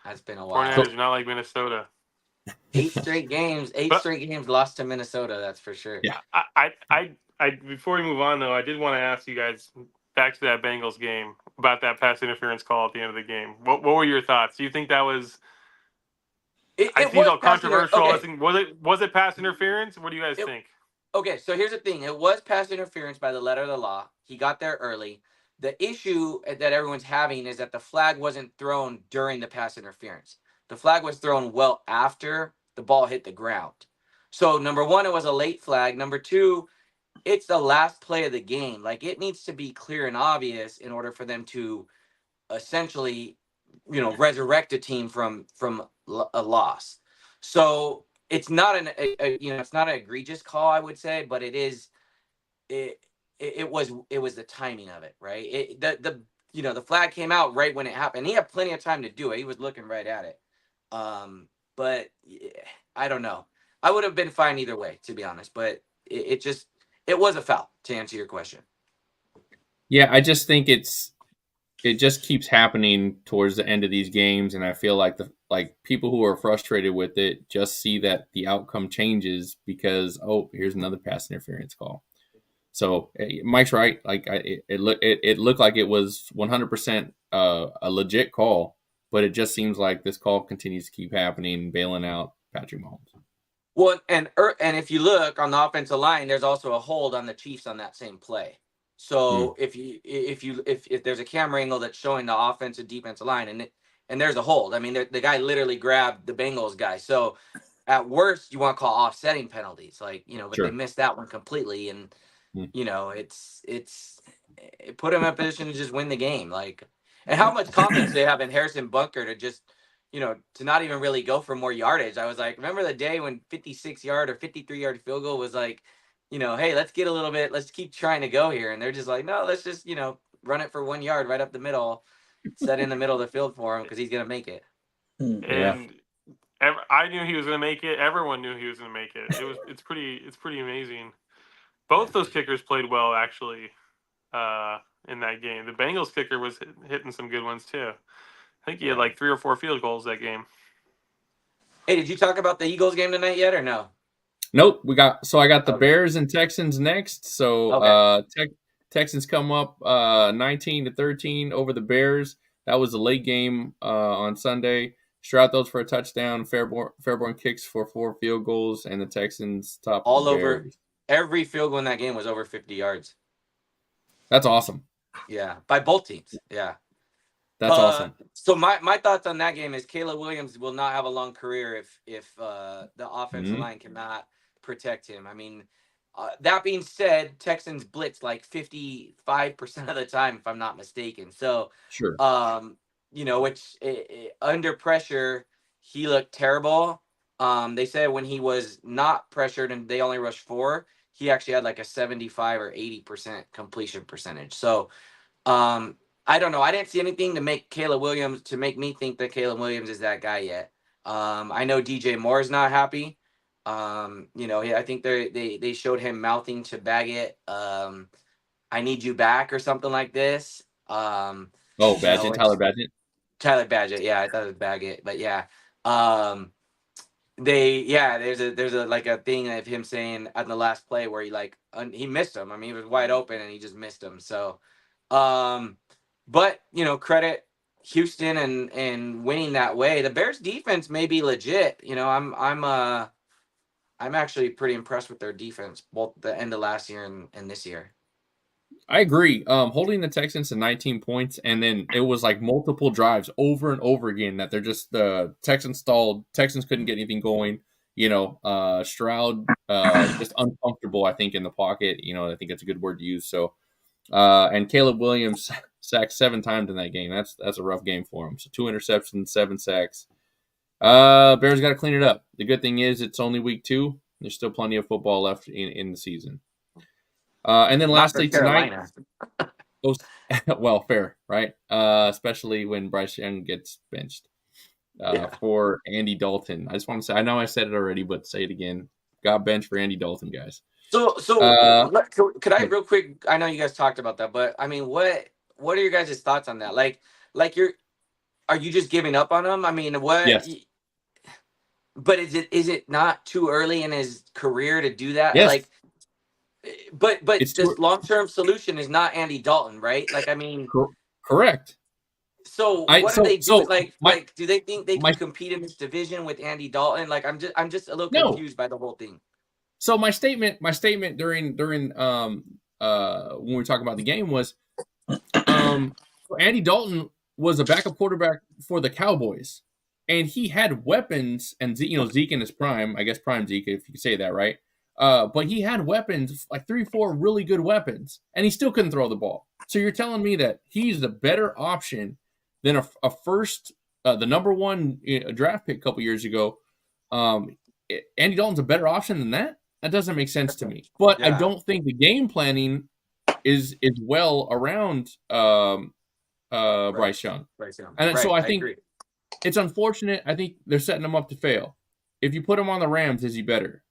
That's been a while. 49ers are not like Minnesota. 8 straight games lost to Minnesota, that's for sure. Yeah. I before we move on, though, I did want to ask you guys, back to that Bengals game, about that pass interference call at the end of the game. What were your thoughts? Do you think that was? I see all controversial. Okay. Was it pass interference? What do you guys think? Okay, so here's the thing. It was pass interference by the letter of the law. He got there early. The issue that everyone's having is that the flag wasn't thrown during the pass interference. The flag was thrown well after the ball hit the ground. So number one, it was a late flag. Number two, it's the last play of the game. Like, it needs to be clear and obvious in order for them to essentially, resurrect a team from a loss. So it's not it's not an egregious call, I would say, but it was the timing of it, right? The flag came out right when it happened. He had plenty of time to do it. He was looking right at it. But I don't know. I would have been fine either way, to be honest. But it was a foul, to answer your question. Yeah, I just think it just keeps happening towards the end of these games, and I feel like like people who are frustrated with it just see that the outcome changes because here's another pass interference call. So Mike's right. Like it looked like it was 100% a legit call, but it just seems like this call continues to keep happening, bailing out Patrick Mahomes. Well, and if you look on the offensive line, there's also a hold on the Chiefs on that same play. So if there's a camera angle that's showing the offensive defensive line, and there's a hold, I mean, the guy literally grabbed the Bengals guy. So at worst, you want to call offsetting penalties, like but they missed that one completely, and it put him in a position to just win the game. Like, and how much confidence they have in Harrison Bunker to just to not even really go for more yardage. I was like, remember the day when 56-yard or 53-yard field goal was like, hey, let's get a little bit, let's keep trying to go here. And they're just like, no, let's just, run it for 1 yard right up the middle, set in the middle of the field for him because he's going to make it. And I knew he was going to make it. Everyone knew he was going to make it. It's pretty amazing. Both those kickers played well, actually, in that game. The Bengals kicker was hitting some good ones, too. I think he had like 3 or 4 field goals that game. Hey, did you talk about the Eagles game tonight yet or no? Nope. I got the Bears and Texans next. So Texans come up 19-13 over the Bears. That was a late game on Sunday. Stroud throws for a touchdown. Fairborn kicks for 4 field goals, and the Texans top all the over. Bears. Every field goal in that game was over 50 yards. That's awesome. Yeah, by both teams. Yeah. That's awesome. So my thoughts on that game is Caleb Williams will not have a long career if the offensive line cannot protect him. I mean, that being said, Texans blitz like 55% of the time, if I'm not mistaken. So, sure. Which under pressure, he looked terrible. They said when he was not pressured and they only rushed 4, he actually had like a 75 or 80% completion percentage. So, I don't know. I didn't see anything to make me think that Caleb Williams is that guy yet. I know DJ Moore is not happy. I think they showed him mouthing to Baggett, "I need you back" or something like this. Tyler Badgett. Tyler Badgett, yeah, I thought it was Baggett, but yeah. There's a like a thing of him saying on the last play where he missed him. I mean, he was wide open and he just missed him. So, but credit Houston and winning that way. The Bears defense may be legit. I'm actually pretty impressed with their defense, both the end of last year and this year. I agree. Holding the Texans to 19 points, and then it was like multiple drives over and over again that they're just Texans stalled. Texans couldn't get anything going. Stroud just uncomfortable, I think, in the pocket. I think it's a good word to use. So, and Caleb Williams sacked 7 times in that game. That's a rough game for him. So 2 interceptions, 7 sacks. Bears got to clean it up. The good thing is it's only week 2. There's still plenty of football left in the season. And then lastly tonight, well, fair, right? Especially when Bryce Young gets benched for Andy Dalton. I just want to say, I know I said it already, but say it again. Got benched for Andy Dalton, guys. So could I real quick? I know you guys talked about that, but I mean, what are your guys' thoughts on that? Are you just giving up on him? I mean, what? Yes. But is it not too early in his career to do that? Yes. But this long-term solution is not Andy Dalton, right? Like, I mean, correct. So what do they do? Do they think they can compete in this division with Andy Dalton? Like, I'm just a little confused by the whole thing. So my statement during when we were talking about the game was, Andy Dalton was a backup quarterback for the Cowboys, and he had weapons, and Zeke in his prime, I guess prime Zeke, if you could say that, right? But he had weapons, like 3-4 really good weapons, and he still couldn't throw the ball. So you're telling me that he's the better option than a first, the number 1 draft pick a couple years ago. Andy Dalton's a better option than that? That doesn't make sense to me. But I don't think the game planning is well around Bryce Young. And so I think it's unfortunate. I think they're setting him up to fail. If you put him on the Rams, is he better?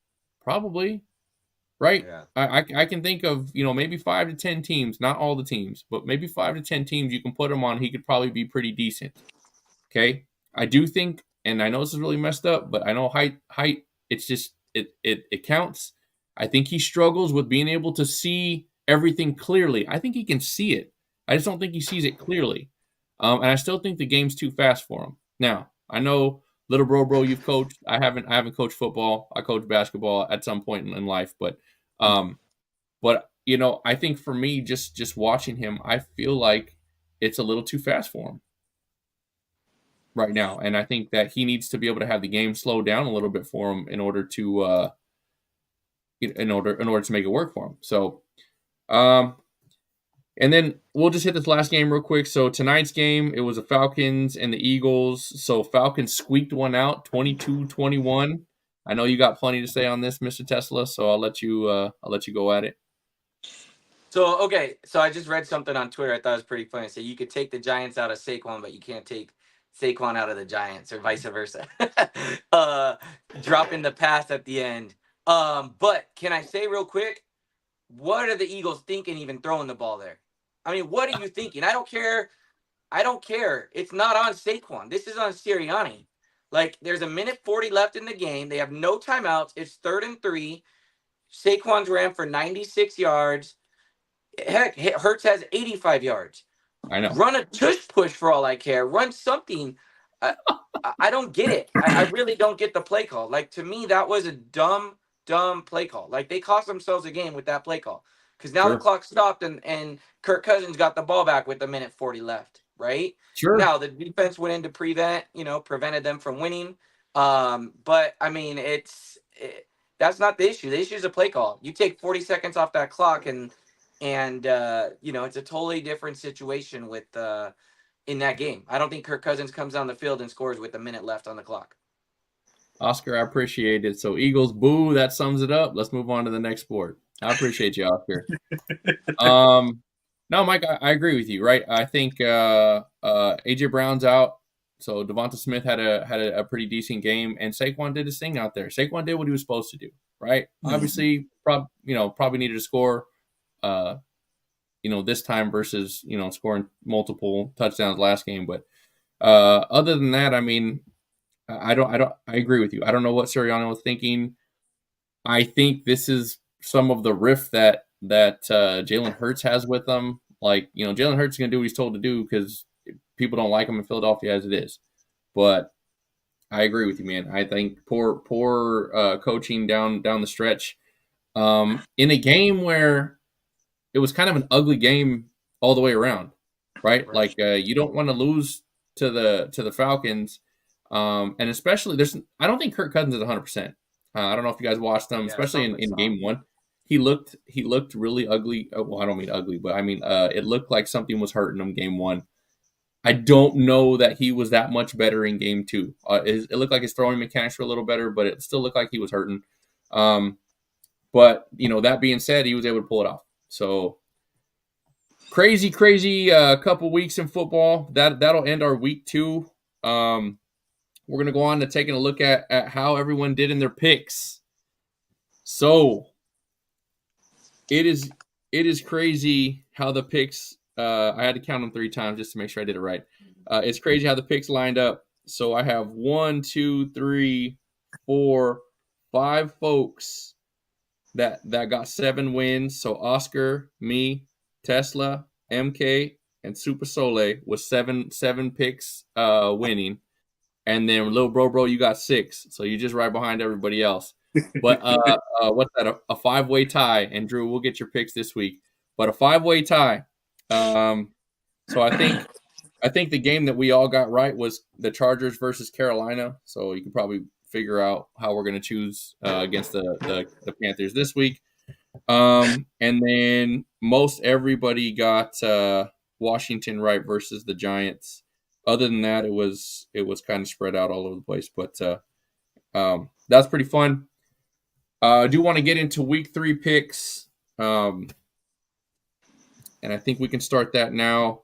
Probably, right? Yeah. I can think of, maybe 5 to 10 teams, not all the teams, but maybe 5 to 10 teams you can put him on. He could probably be pretty decent. Okay. I do think and I know this is really messed up, but I know height, it's just, it counts. I think he struggles with being able to see everything clearly. I think he can see it. I just don't think he sees it clearly. And I still think the game's too fast for him. Now, I know, little bro, you've coached. I haven't coached football. I coached basketball at some point in life, but you know, I think for me, just watching him, I feel like it's a little too fast for him right now, and I think that he needs to be able to have the game slow down a little bit for him in order to make it work for him. So, and then we'll just hit this last game real quick. So tonight's game, it was the Falcons and the Eagles. So Falcons squeaked one out, 22-21. I know you got plenty to say on this, Mr. Tesla. So I'll let you go at it. So, okay. So I just read something on Twitter. I thought it was pretty funny. So you could take the Giants out of Saquon, but you can't take Saquon out of the Giants, or vice versa. Dropping the pass at the end. But can I say real quick, what are the Eagles thinking even throwing the ball there? I mean, what are you thinking? I don't care. It's not on Saquon. This is on Sirianni. Like, there's a minute 40 left in the game. They have no timeouts. It's 3rd and 3. Saquon's ran for 96 yards. Heck, Hurts has 85 yards. I know. Run a tush push for all I care. Run something. I don't get it. I really don't get the play call. Like, to me, that was a dumb play call. Like, they cost themselves a game with that play call. Because now the clock stopped and Kirk Cousins got the ball back with a minute 40 left, right? Sure. Now, the defense went in to prevented them from winning. But, I mean, that's not the issue. The issue is a play call. You take 40 seconds off that clock and it's a totally different situation with in that game. I don't think Kirk Cousins comes down the field and scores with a minute left on the clock. Oscar, I appreciate it. So Eagles, boo, that sums it up. Let's move on to the next sport. I appreciate you, Oscar. No, Mike, I agree with you, right? I think AJ Brown's out, so Devonta Smith had a pretty decent game, and Saquon did his thing out there. Saquon did what he was supposed to do, right? Mm-hmm. Obviously, probably needed to score, this time versus scoring multiple touchdowns last game. But other than that, I mean, I agree with you. I don't know what Sirianni was thinking. I think this is some of the riff that Jalen Hurts has with them. Like, Jalen Hurts is going to do what he's told to do because people don't like him in Philadelphia as it is. But I agree with you, man. I think poor coaching down the stretch in a game where it was kind of an ugly game all the way around, right? Like you don't want to lose to the Falcons, and especially I don't think Kirk Cousins is 100%. I don't know if you guys watched them, especially in game one. He looked really ugly. Well, I don't mean ugly, but I mean it looked like something was hurting him game one. I don't know that he was that much better in game two. It looked like his throwing mechanics were a little better, but it still looked like he was hurting. But that being said, he was able to pull it off. So crazy couple weeks in football. That'll end our week 2. We're going to go on to taking a look at how everyone did in their picks. So it is crazy how the picks, I had to count them 3 times just to make sure I did it right. It's crazy how the picks lined up. So I have 1, 2, 3, 4, 5 folks that got 7 wins. So Oscar, me, Tesla, MK, and Super Sole with 7 picks winning. And then little bro, you got 6. So you're just right behind everybody else. But what's that? A 5-way tie. And Drew, we'll get your picks this week. But a 5-way tie. So I think the game that we all got right was the Chargers versus Carolina. So you can probably figure out how we're going to choose against the Panthers this week. And then most everybody got Washington right versus the Giants. Other than that, it was kind of spread out all over the place. But that's pretty fun. I do want to get into week 3 picks. And I think we can start that now.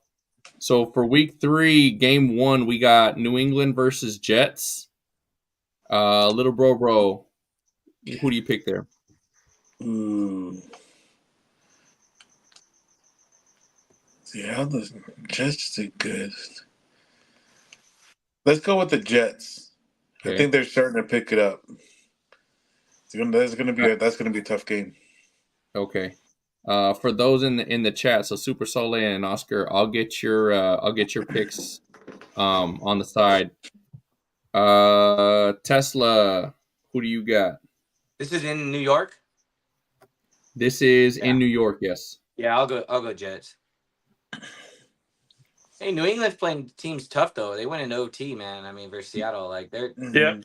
So for week 3, game 1, we got New England versus Jets. Little bro, who do you pick there? Yeah, the Jets did good. Let's go with the Jets. I think they're starting to pick it up. That's gonna be a tough game. Okay. For those in the chat, so Super Soleil and Oscar, I'll get your picks on the side. Tesla, who do you got? This is in New York. This is in New York, yes. Yeah, I'll go Jets. Hey, New England's playing teams tough though. They went in OT, man. I mean, versus Seattle, like they're Yeah.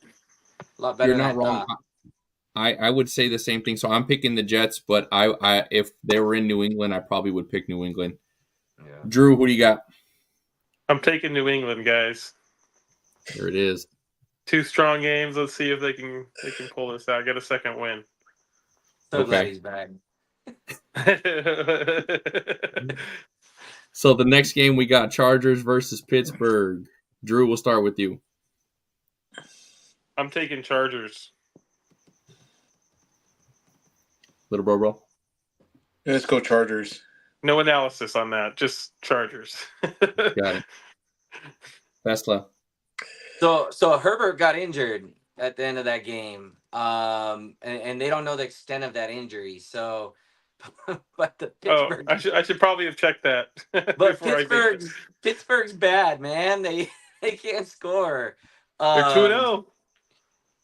a lot better You're not than I wrong. thought. I would say the same thing. So I'm picking the Jets, but I if they were in New England, I probably would pick New England. Yeah. Drew, who do you got? I'm taking New England, guys. There it is. 2 strong games. Let's see if they can pull this out. Get a second win. So Okay. glad he's back. So the next game we got Chargers versus Pittsburgh. Drew, we'll start with you. I'm taking Chargers. Little bro. Let's go Chargers. No analysis on that. Just Chargers. Got it. Tesla. So Herbert got injured at the end of that game, and they don't know the extent of that injury. So, but the Pittsburgh. I should probably have checked that. But Pittsburgh's bad, man. They can't score. They're 2-0.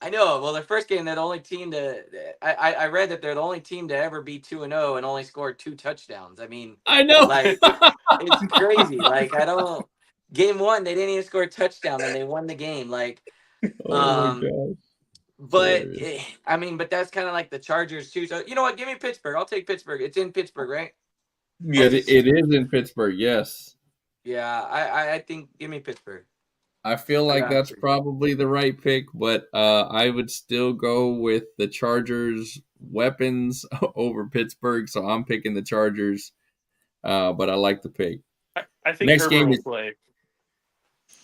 I know. Well, their first game, they're the only team to. I read that they're the only team to ever be 2-0 and only scored 2 touchdowns. I mean, I know. like it's crazy. Like I don't. Game 1, they didn't even score a touchdown and they won the game. Like, Oh my gosh. but I mean, but that's kind of like the Chargers too. So you know what? Give me Pittsburgh. I'll take Pittsburgh. It's in Pittsburgh, right? Yeah, it is in Pittsburgh. Yes. Yeah, I think give me Pittsburgh. I feel like that's probably the right pick, but I would still go with the Chargers' weapons over Pittsburgh, so I'm picking the Chargers. But I like the pick. I think Next Herbert game will is- play.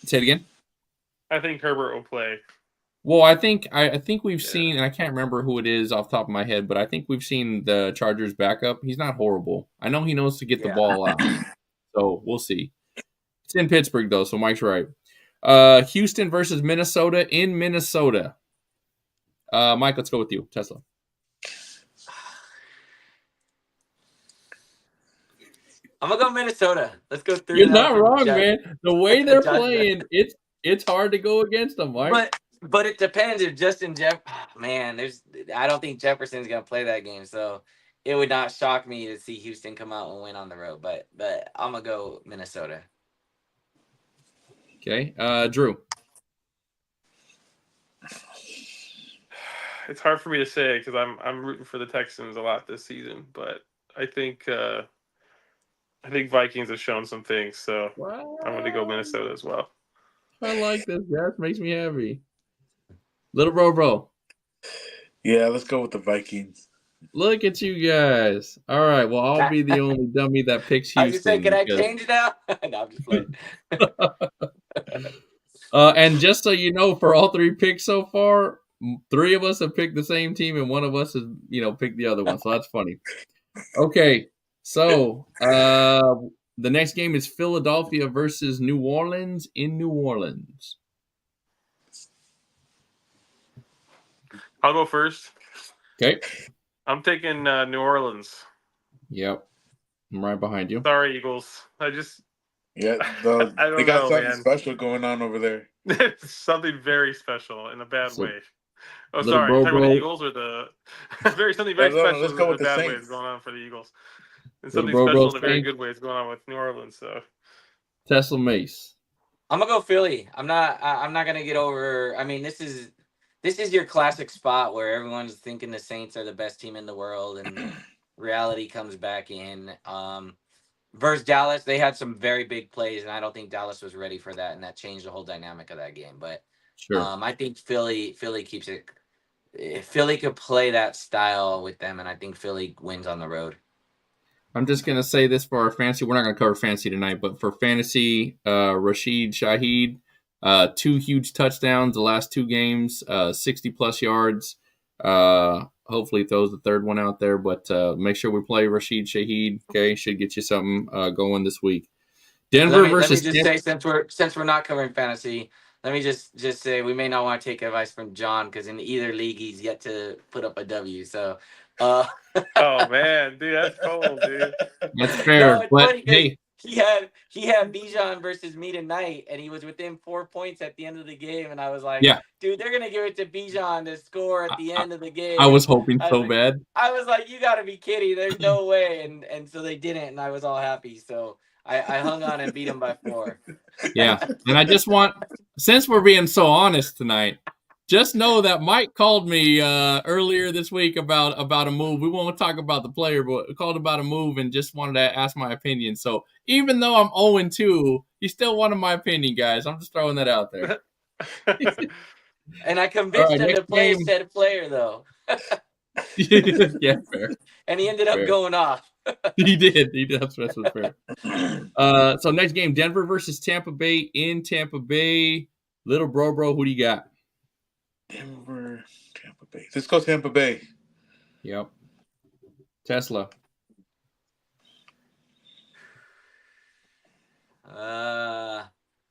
Say it again. I think Herbert will play. Well, I think we've seen, and I can't remember who it is off the top of my head, but I think we've seen the Chargers backup. He's not horrible. I know he knows to get the ball out, so we'll see. It's in Pittsburgh though, so Mike's right. Houston versus Minnesota in Minnesota. Mike, let's go with you. Tesla. I'm gonna go Minnesota. Let's go through. You're not wrong, man. The way they're playing, it's hard to go against them, Mike. But it depends if Justin I don't think Jefferson's gonna play that game, so it would not shock me to see Houston come out and win on the road. But I'm gonna go Minnesota. Okay, Drew. It's hard for me to say because I'm rooting for the Texans a lot this season, but I think Vikings have shown some things, so I'm going to go Minnesota as well. I like this. That makes me happy. Little bro. Yeah, let's go with the Vikings. Look at you guys. All right. Well, I'll be the only dummy that picks Houston. I was just saying, can I change now? No, I'm just playing. And just so you know, for all 3 picks so far, 3 of us have picked the same team, and 1 of us has, picked the other one. So that's funny. Okay. So the next game is Philadelphia versus New Orleans in New Orleans. I'll go first. Okay. I'm taking New Orleans. Yep. I'm right behind you. Sorry, Eagles. Yeah, they got something special going on over there. Something very special in a bad way. Oh, Little sorry. bro, Talking about the Eagles or the something very special let's go in with a the bad way Saints. is going on for the Eagles. And Little something bro, special in a very Saints. good way is going on with New Orleans. So Tesla Mace. I'm gonna go Philly. I'm not gonna get over. I mean, this is your classic spot where everyone's thinking the Saints are the best team in the world, and reality comes back in. Versus Dallas, they had some very big plays, and I don't think Dallas was ready for that, and that changed the whole dynamic of that game. But Sure. I think Philly keeps it. Philly could play that style with them, and I think Philly wins on the road. I'm just going to say this for our fantasy. We're not going to cover fantasy tonight, but for fantasy, Rashid Shaheed, 2 huge touchdowns the last 2 games, 60-plus yards. Hopefully throws the 3rd one out there, but make sure we play Rashid Shaheed. Okay, should get you something going this week. Denver versus Let me just say, since we're not covering fantasy, let me just say we may not want to take advice from John because in either league he's yet to put up a W. So, oh man, dude, that's cold, dude. That's fair. no, it's But funny because hey, he had Bijan versus me tonight, and he was within 4 points at the end of the game, and I was like, yeah, dude, they're gonna give it to Bijan to score at the end of the game. I was hoping I was so like, bad. I was like, you gotta be kidding! There's no way, and so they didn't, and I was all happy. So I hung on and beat him by 4. Yeah, and I just want, since we're being so honest tonight, just know that Mike called me earlier this week about a move. We won't talk about the player, but called about a move and just wanted to ask my opinion. So even though I'm 0-2, he still wanted my opinion, guys. I'm just throwing that out there. And I convinced him to next play game. said player though. Yeah, fair. And he ended up Fair. going off. He did. That's fair. So next game, Denver versus Tampa Bay in Tampa Bay. Little bro, who do you got? Denver, Tampa Bay. Let's go Tampa Bay. Yep. Tesla.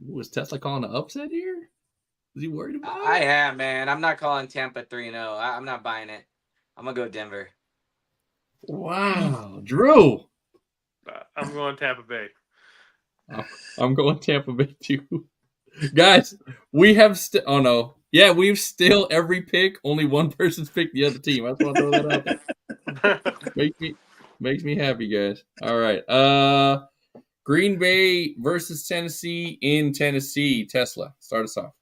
Was Tesla calling an upset here? Is he worried about it? I am, man. I'm not calling Tampa 3-0. I'm not buying it. I'm gonna go Denver. Wow, Drew. I'm going Tampa Bay. I'm going Tampa Bay too. Guys, we have oh no. Yeah, we've still every pick. Only one person's picked the other team. I just want to throw that out there. Makes me happy, guys. All right. Green Bay versus Tennessee in Tennessee. Tesla, start us off.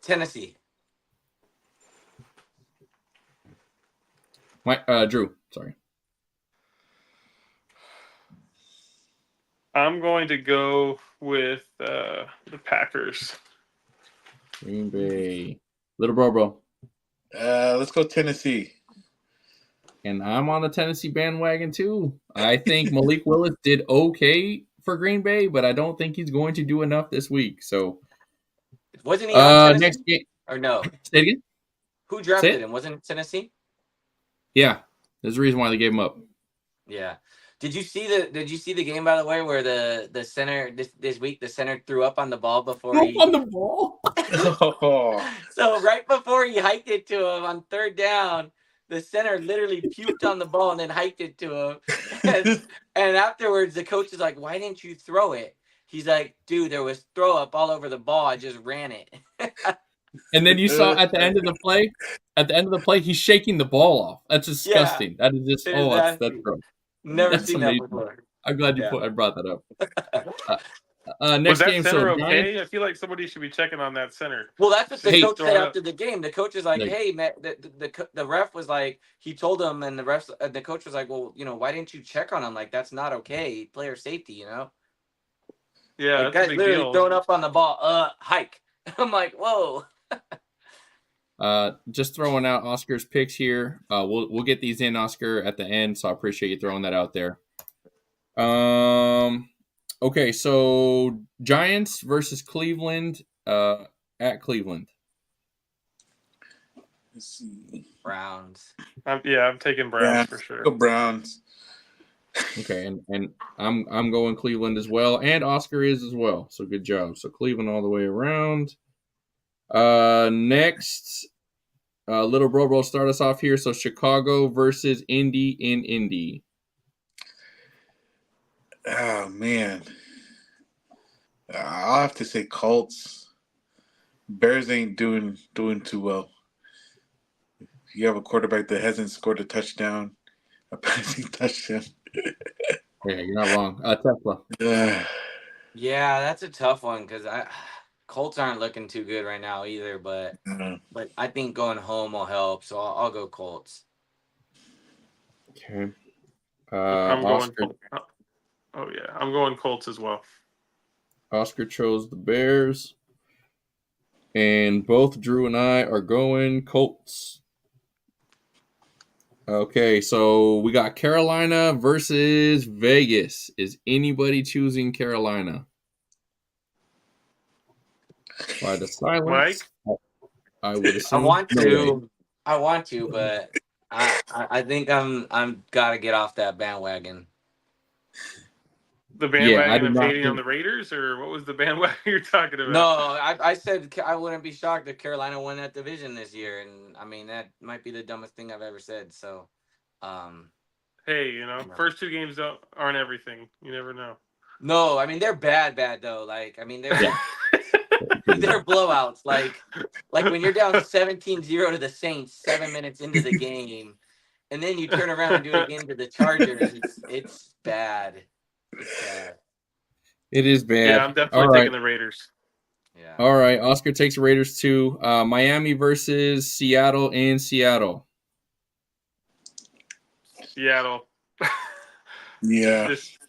Tennessee. Drew, sorry. I'm going to go with the Packers. Green Bay. Little bro. Let's go Tennessee. And I'm on the Tennessee bandwagon too. I think Malik Willis did okay for Green Bay, but I don't think he's going to do enough this week. So wasn't he on Tennessee? Next game. Or no? Say it again. Who drafted him? Wasn't it Tennessee? Yeah. There's a reason why they gave him up. Yeah. Did you see the game, by the way, where the center this week the center threw up on the ball before he on the ball? So right before he hiked it to him on 3rd down, the center literally puked on the ball and then hiked it to him. And afterwards the coach is like, "Why didn't you throw it?" He's like, "Dude, there was throw up all over the ball. I just ran it." And then you saw at the end of the play, he's shaking the ball off. That's disgusting. Yeah, that is just that's gross. Never That's seen amazing. that before. I'm glad I brought that up. Next was that game, center so okay? I feel like somebody should be checking on that center. Well, that's what the coach said after the game. The coach is like, Nick. "Hey, man," the ref was like, he told him, and the coach was like, "Well, why didn't you check on him? Like, that's not okay. Player safety, Yeah, like, that's guy's a big literally deal. throwing up on the ball. Hike. I'm like, whoa. Just throwing out Oscar's picks here. We'll get these in, Oscar, at the end. So I appreciate you throwing that out there. Okay, so Giants versus Cleveland at Cleveland. Let's see. Browns. I'm taking Browns for sure. Go Browns. Okay, and I'm going Cleveland as well, and Oscar is as well. So good job. So Cleveland all the way around. Next, little bro, start us off here. So Chicago versus Indy in Indy. Oh man, I'll have to say Colts. Bears ain't doing too well. You have a quarterback that hasn't scored a passing touchdown. Yeah, you're not wrong. Tesla. Yeah, that's a tough one because Colts aren't looking too good right now either. But I think going home will help, so I'll go Colts. Okay. I'm Oscar. I'm going Colts as well. Oscar chose the Bears, and both Drew and I are going Colts. Okay, so we got Carolina versus Vegas. Is anybody choosing Carolina? By the silence, Mike? I would assume. I want to, but I think I'm gotta get off that bandwagon. The Yeah, I bandwagon did of not hating on think. the Raiders, or what was the bandwagon you're talking No, about? I said I wouldn't be shocked if Carolina won that division this year, and I mean that might be the dumbest thing I've ever said. So, um, Hey, no, first two games aren't everything. You never know. no, I mean they're bad though. Like, I mean Yeah. they're blowouts. Like when you're down 17-0 to the Saints 7 minutes into the game, and then you turn around and do it again to the Chargers. It's bad. It's bad. It is Yeah, bad. I'm All definitely right. taking the Raiders. Yeah. All right. Oscar takes Raiders 2. Miami versus Seattle in Seattle. Seattle. Yeah. Just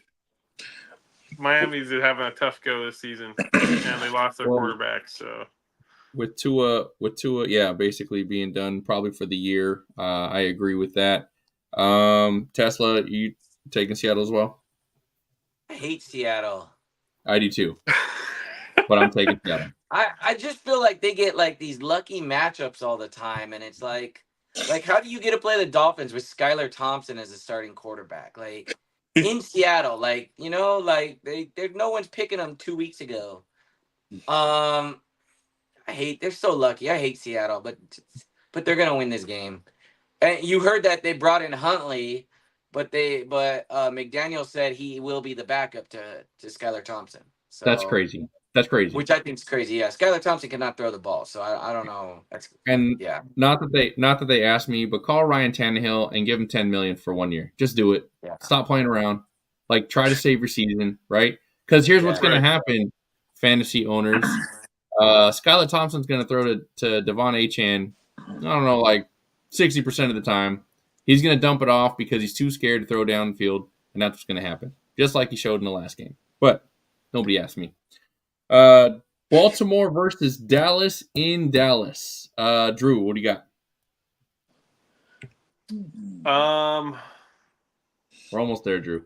Miami's having a tough go this season, and they lost their Well, quarterback. So with Tua, yeah, basically being done probably for the year. I agree with that. Tesla, you taking Seattle as well? I hate Seattle. I do too, but I'm taking Seattle. I just feel like they get like these lucky matchups all the time, and it's like how do you get to play the Dolphins with Skylar Thompson as a starting quarterback? Like in Seattle, like like there's no one's picking them 2 weeks ago. They're so lucky. I hate Seattle, but they're gonna win this game. And you heard that they brought in Huntley, but McDaniel said he will be the backup to Skylar Thompson. So That's crazy. That's crazy. Which I think is crazy. Yeah, Skylar Thompson cannot throw the ball, so I don't know. And yeah. Not that they asked me, but call Ryan Tannehill and give him $10 million for 1 year. Just do it. Yeah. Stop playing around. Like, try to save your season, right? Because here's what's going to happen, fantasy owners. Skylar Thompson's going to throw to Devon Achane, I don't know, like 60% of the time. He's going to dump it off because he's too scared to throw downfield, and that's what's going to happen, just like he showed in the last game. But nobody asked me. Baltimore versus Dallas in Dallas. Drew, what do you got? We're almost there, Drew.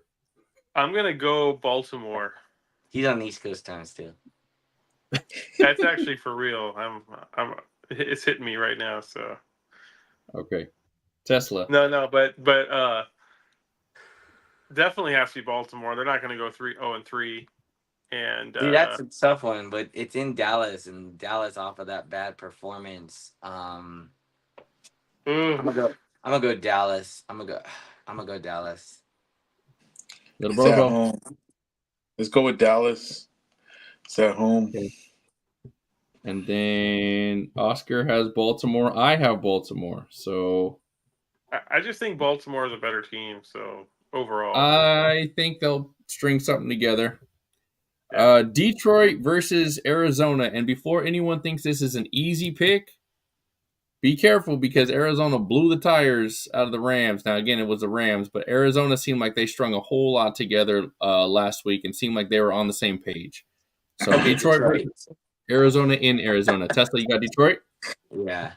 I'm gonna go Baltimore. He's on East Coast time still. That's actually for real. It's hitting me right now. So okay, Tesla. No, but definitely has to be Baltimore. They're not gonna go 3-0-3. And dude, that's a tough one, but it's in Dallas, and Dallas off of that bad performance. I'm gonna go Dallas. I'm gonna go Dallas. It's at home. Let's go with Dallas. It's at home. Okay. And then Oscar has Baltimore. I have Baltimore. So I just think Baltimore is a better team. So overall, I think they'll string something together. Detroit versus Arizona. And before anyone thinks this is an easy pick, be careful because Arizona blew the tires out of the Rams. Now, again, it was the Rams, but Arizona seemed like they strung a whole lot together last week and seemed like they were on the same page. So Detroit versus Arizona in Arizona. Tesla, you got Detroit? Yeah.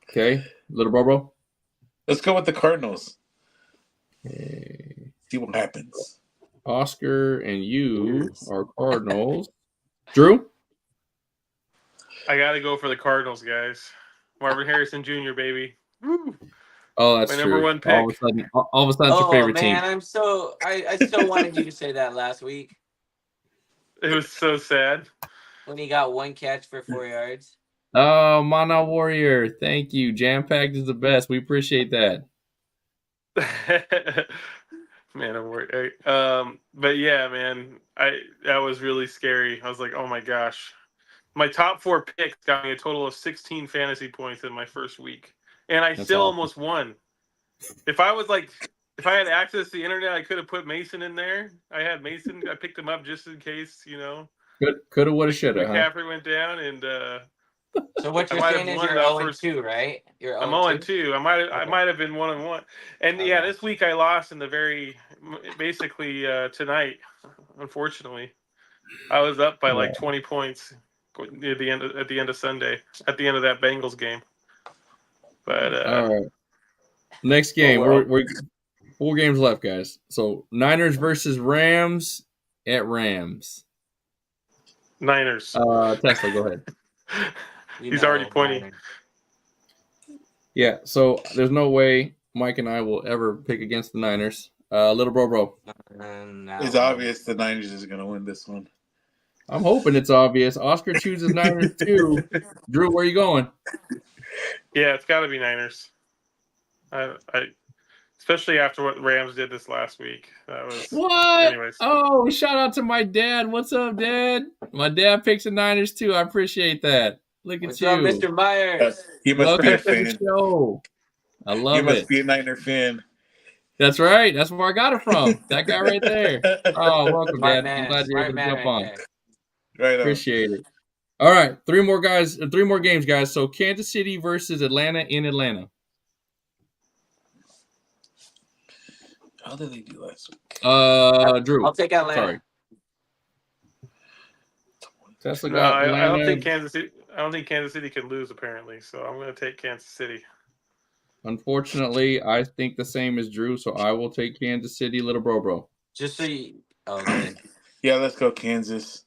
Okay. Little Bobo? Let's go with the Cardinals. Okay. See what happens. Oscar and you are Cardinals. Drew? I got to go for the Cardinals, guys. Marvin Harrison Jr., baby. Woo. Oh, that's my true. number one pick. All of a sudden, it's your favorite team. Man, I so wanted you to say that last week. It was so sad. When he got one catch for 4 yards. Oh, Mana Warrior. Thank you. Jam Packed is the best. We appreciate that. Man, I'm worried. But yeah, man, that was really scary. I was like, oh my gosh. My top 4 picks got me a total of 16 fantasy points in my first week. And I still almost won. If I had access to the internet, I could have put Mason in there. I had Mason. I picked him up just in case, Coulda, woulda, shoulda. McCaffrey went down, and so what you're saying is you're 0-2, right? I'm 0-2. I might have been 1-1. And yeah, this week I lost in basically tonight. Unfortunately, I was up by like 20 points at the end of Sunday, at the end of that Bengals game. But all right, next game. We're 4 games left, guys. So Niners versus Rams at Rams. Niners. Tesla, go ahead. He's already pointing. Yeah, so there's no way Mike and I will ever pick against the Niners. Little bro. It's obvious the Niners is going to win this one. I'm hoping it's obvious. Oscar chooses Niners too. Drew, where you going? Yeah, it's got to be Niners. I especially after what Rams did this last week. That was What? Anyways. Oh, shout out to my dad. What's up, Dad? My dad picks the Niners too. I appreciate that. Look at What's you, up, Mr. Myers? He must be Welcome a to the fan. show. I He love must it. be a Niner fan. That's right. That's where I got it from. That guy right there. Oh, welcome, Smart Dad. I'm man. glad you're able Smart to man jump right on. there. Right on. Appreciate it. All right, three more games, guys. So Kansas City versus Atlanta in Atlanta. How did they do last week? Drew. I'll take Atlanta. Sorry. Tesla No, got I Atlanta. don't think Kansas City. I don't think Kansas City can lose apparently. So I'm going to take Kansas City. Unfortunately, I think the same as Drew, so I will take Kansas City, little bro. Just so you. Oh, go ahead. Yeah, let's go Kansas.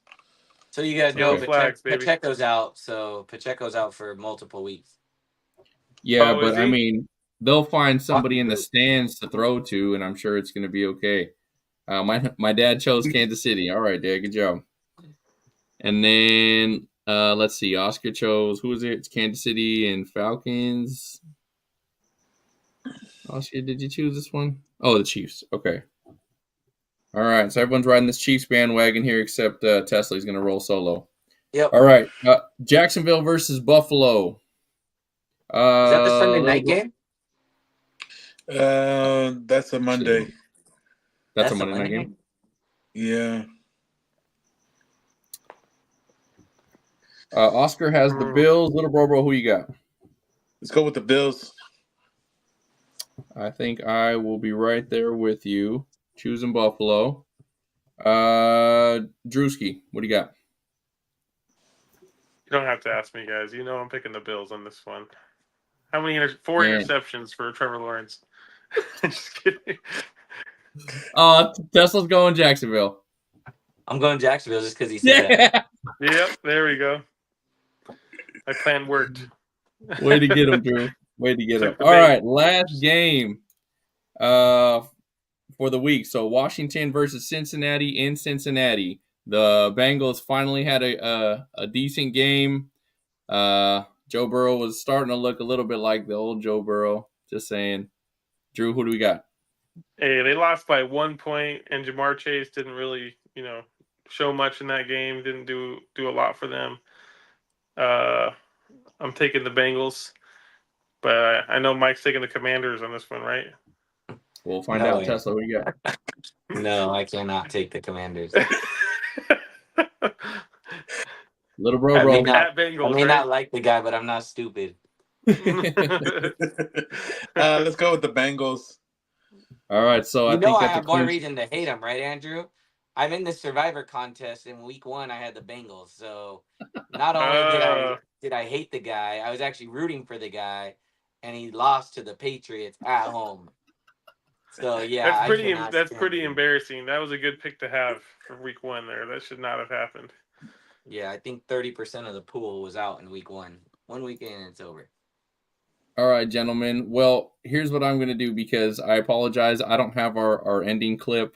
So you guys Yellow know flags, baby. Pacheco's out. So Pacheco's out for multiple weeks. Yeah, Oh, but is I he? mean, they'll find somebody in the stands to throw to, and I'm sure it's going to be okay. My dad chose Kansas City. All right, Dad, good job. And then let's see, Oscar chose, who is it? It's Kansas City and Falcons. Oscar, did you choose this one? Oh, the Chiefs. Okay. All right, so everyone's riding this Chiefs bandwagon here except Tesla. He's going to roll solo. Yep. All right, Jacksonville versus Buffalo. Is that the Sunday night game? That's a Monday. That's a Monday night game? Yeah. Oscar has the Bills. Little bro, who you got? Let's go with the Bills. I think I will be right there with you, choosing Buffalo. Drewski, what do you got? You don't have to ask me, guys. You know I'm picking the Bills on this one. How many? Four interceptions for Trevor Lawrence. Just kidding. Tesla's going Jacksonville. I'm going Jacksonville just because he said that. Yep, there we go. My plan worked. Way to get him, Drew. Way to get him. All right, last game for the week. So Washington versus Cincinnati in Cincinnati. The Bengals finally had a decent game. Joe Burrow was starting to look a little bit like the old Joe Burrow. Just saying. Drew, who do we got? Hey, they lost by 1 point, and Jamar Chase didn't really, show much in that game. Didn't do a lot for them. I'm taking the Bengals, but I know Mike's taking the Commanders on this one, right? We'll find out. Tesla, who you got? No, I cannot take the Commanders. Little bro. I may Bengals, not like the guy, but I'm not stupid. Let's go with the Bengals. All right, so I think I have more reason to hate him, right, Andrew? I'm in the Survivor contest in week 1. I had the Bengals, so not only did I hate the guy, I was actually rooting for the guy, and he lost to the Patriots at home. So yeah, that's pretty embarrassing. That was a good pick to have for week 1 there. That should not have happened. Yeah, I think 30% of the pool was out in week 1. 1 week in, and it's over. All right, gentlemen. Well, here's what I'm going to do because I apologize. I don't have our ending clip.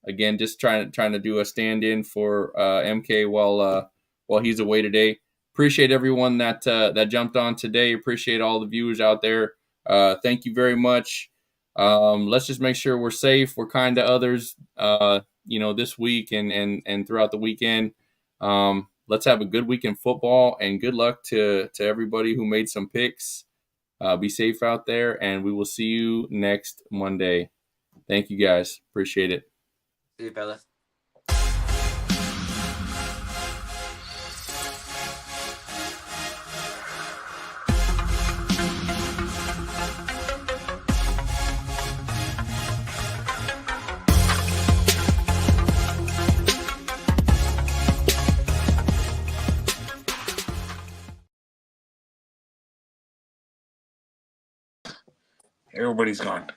Again, just trying to do a stand-in for MK while he's away today. Appreciate everyone that jumped on today. Appreciate all the viewers out there. Thank you very much. Let's just make sure we're safe. We're kind to others. This week and throughout the weekend. Let's have a good week in football and good luck to everybody who made some picks. Be safe out there, and we will see you next Monday. Thank you, guys. Appreciate it. See you, fellas. Everybody's gone.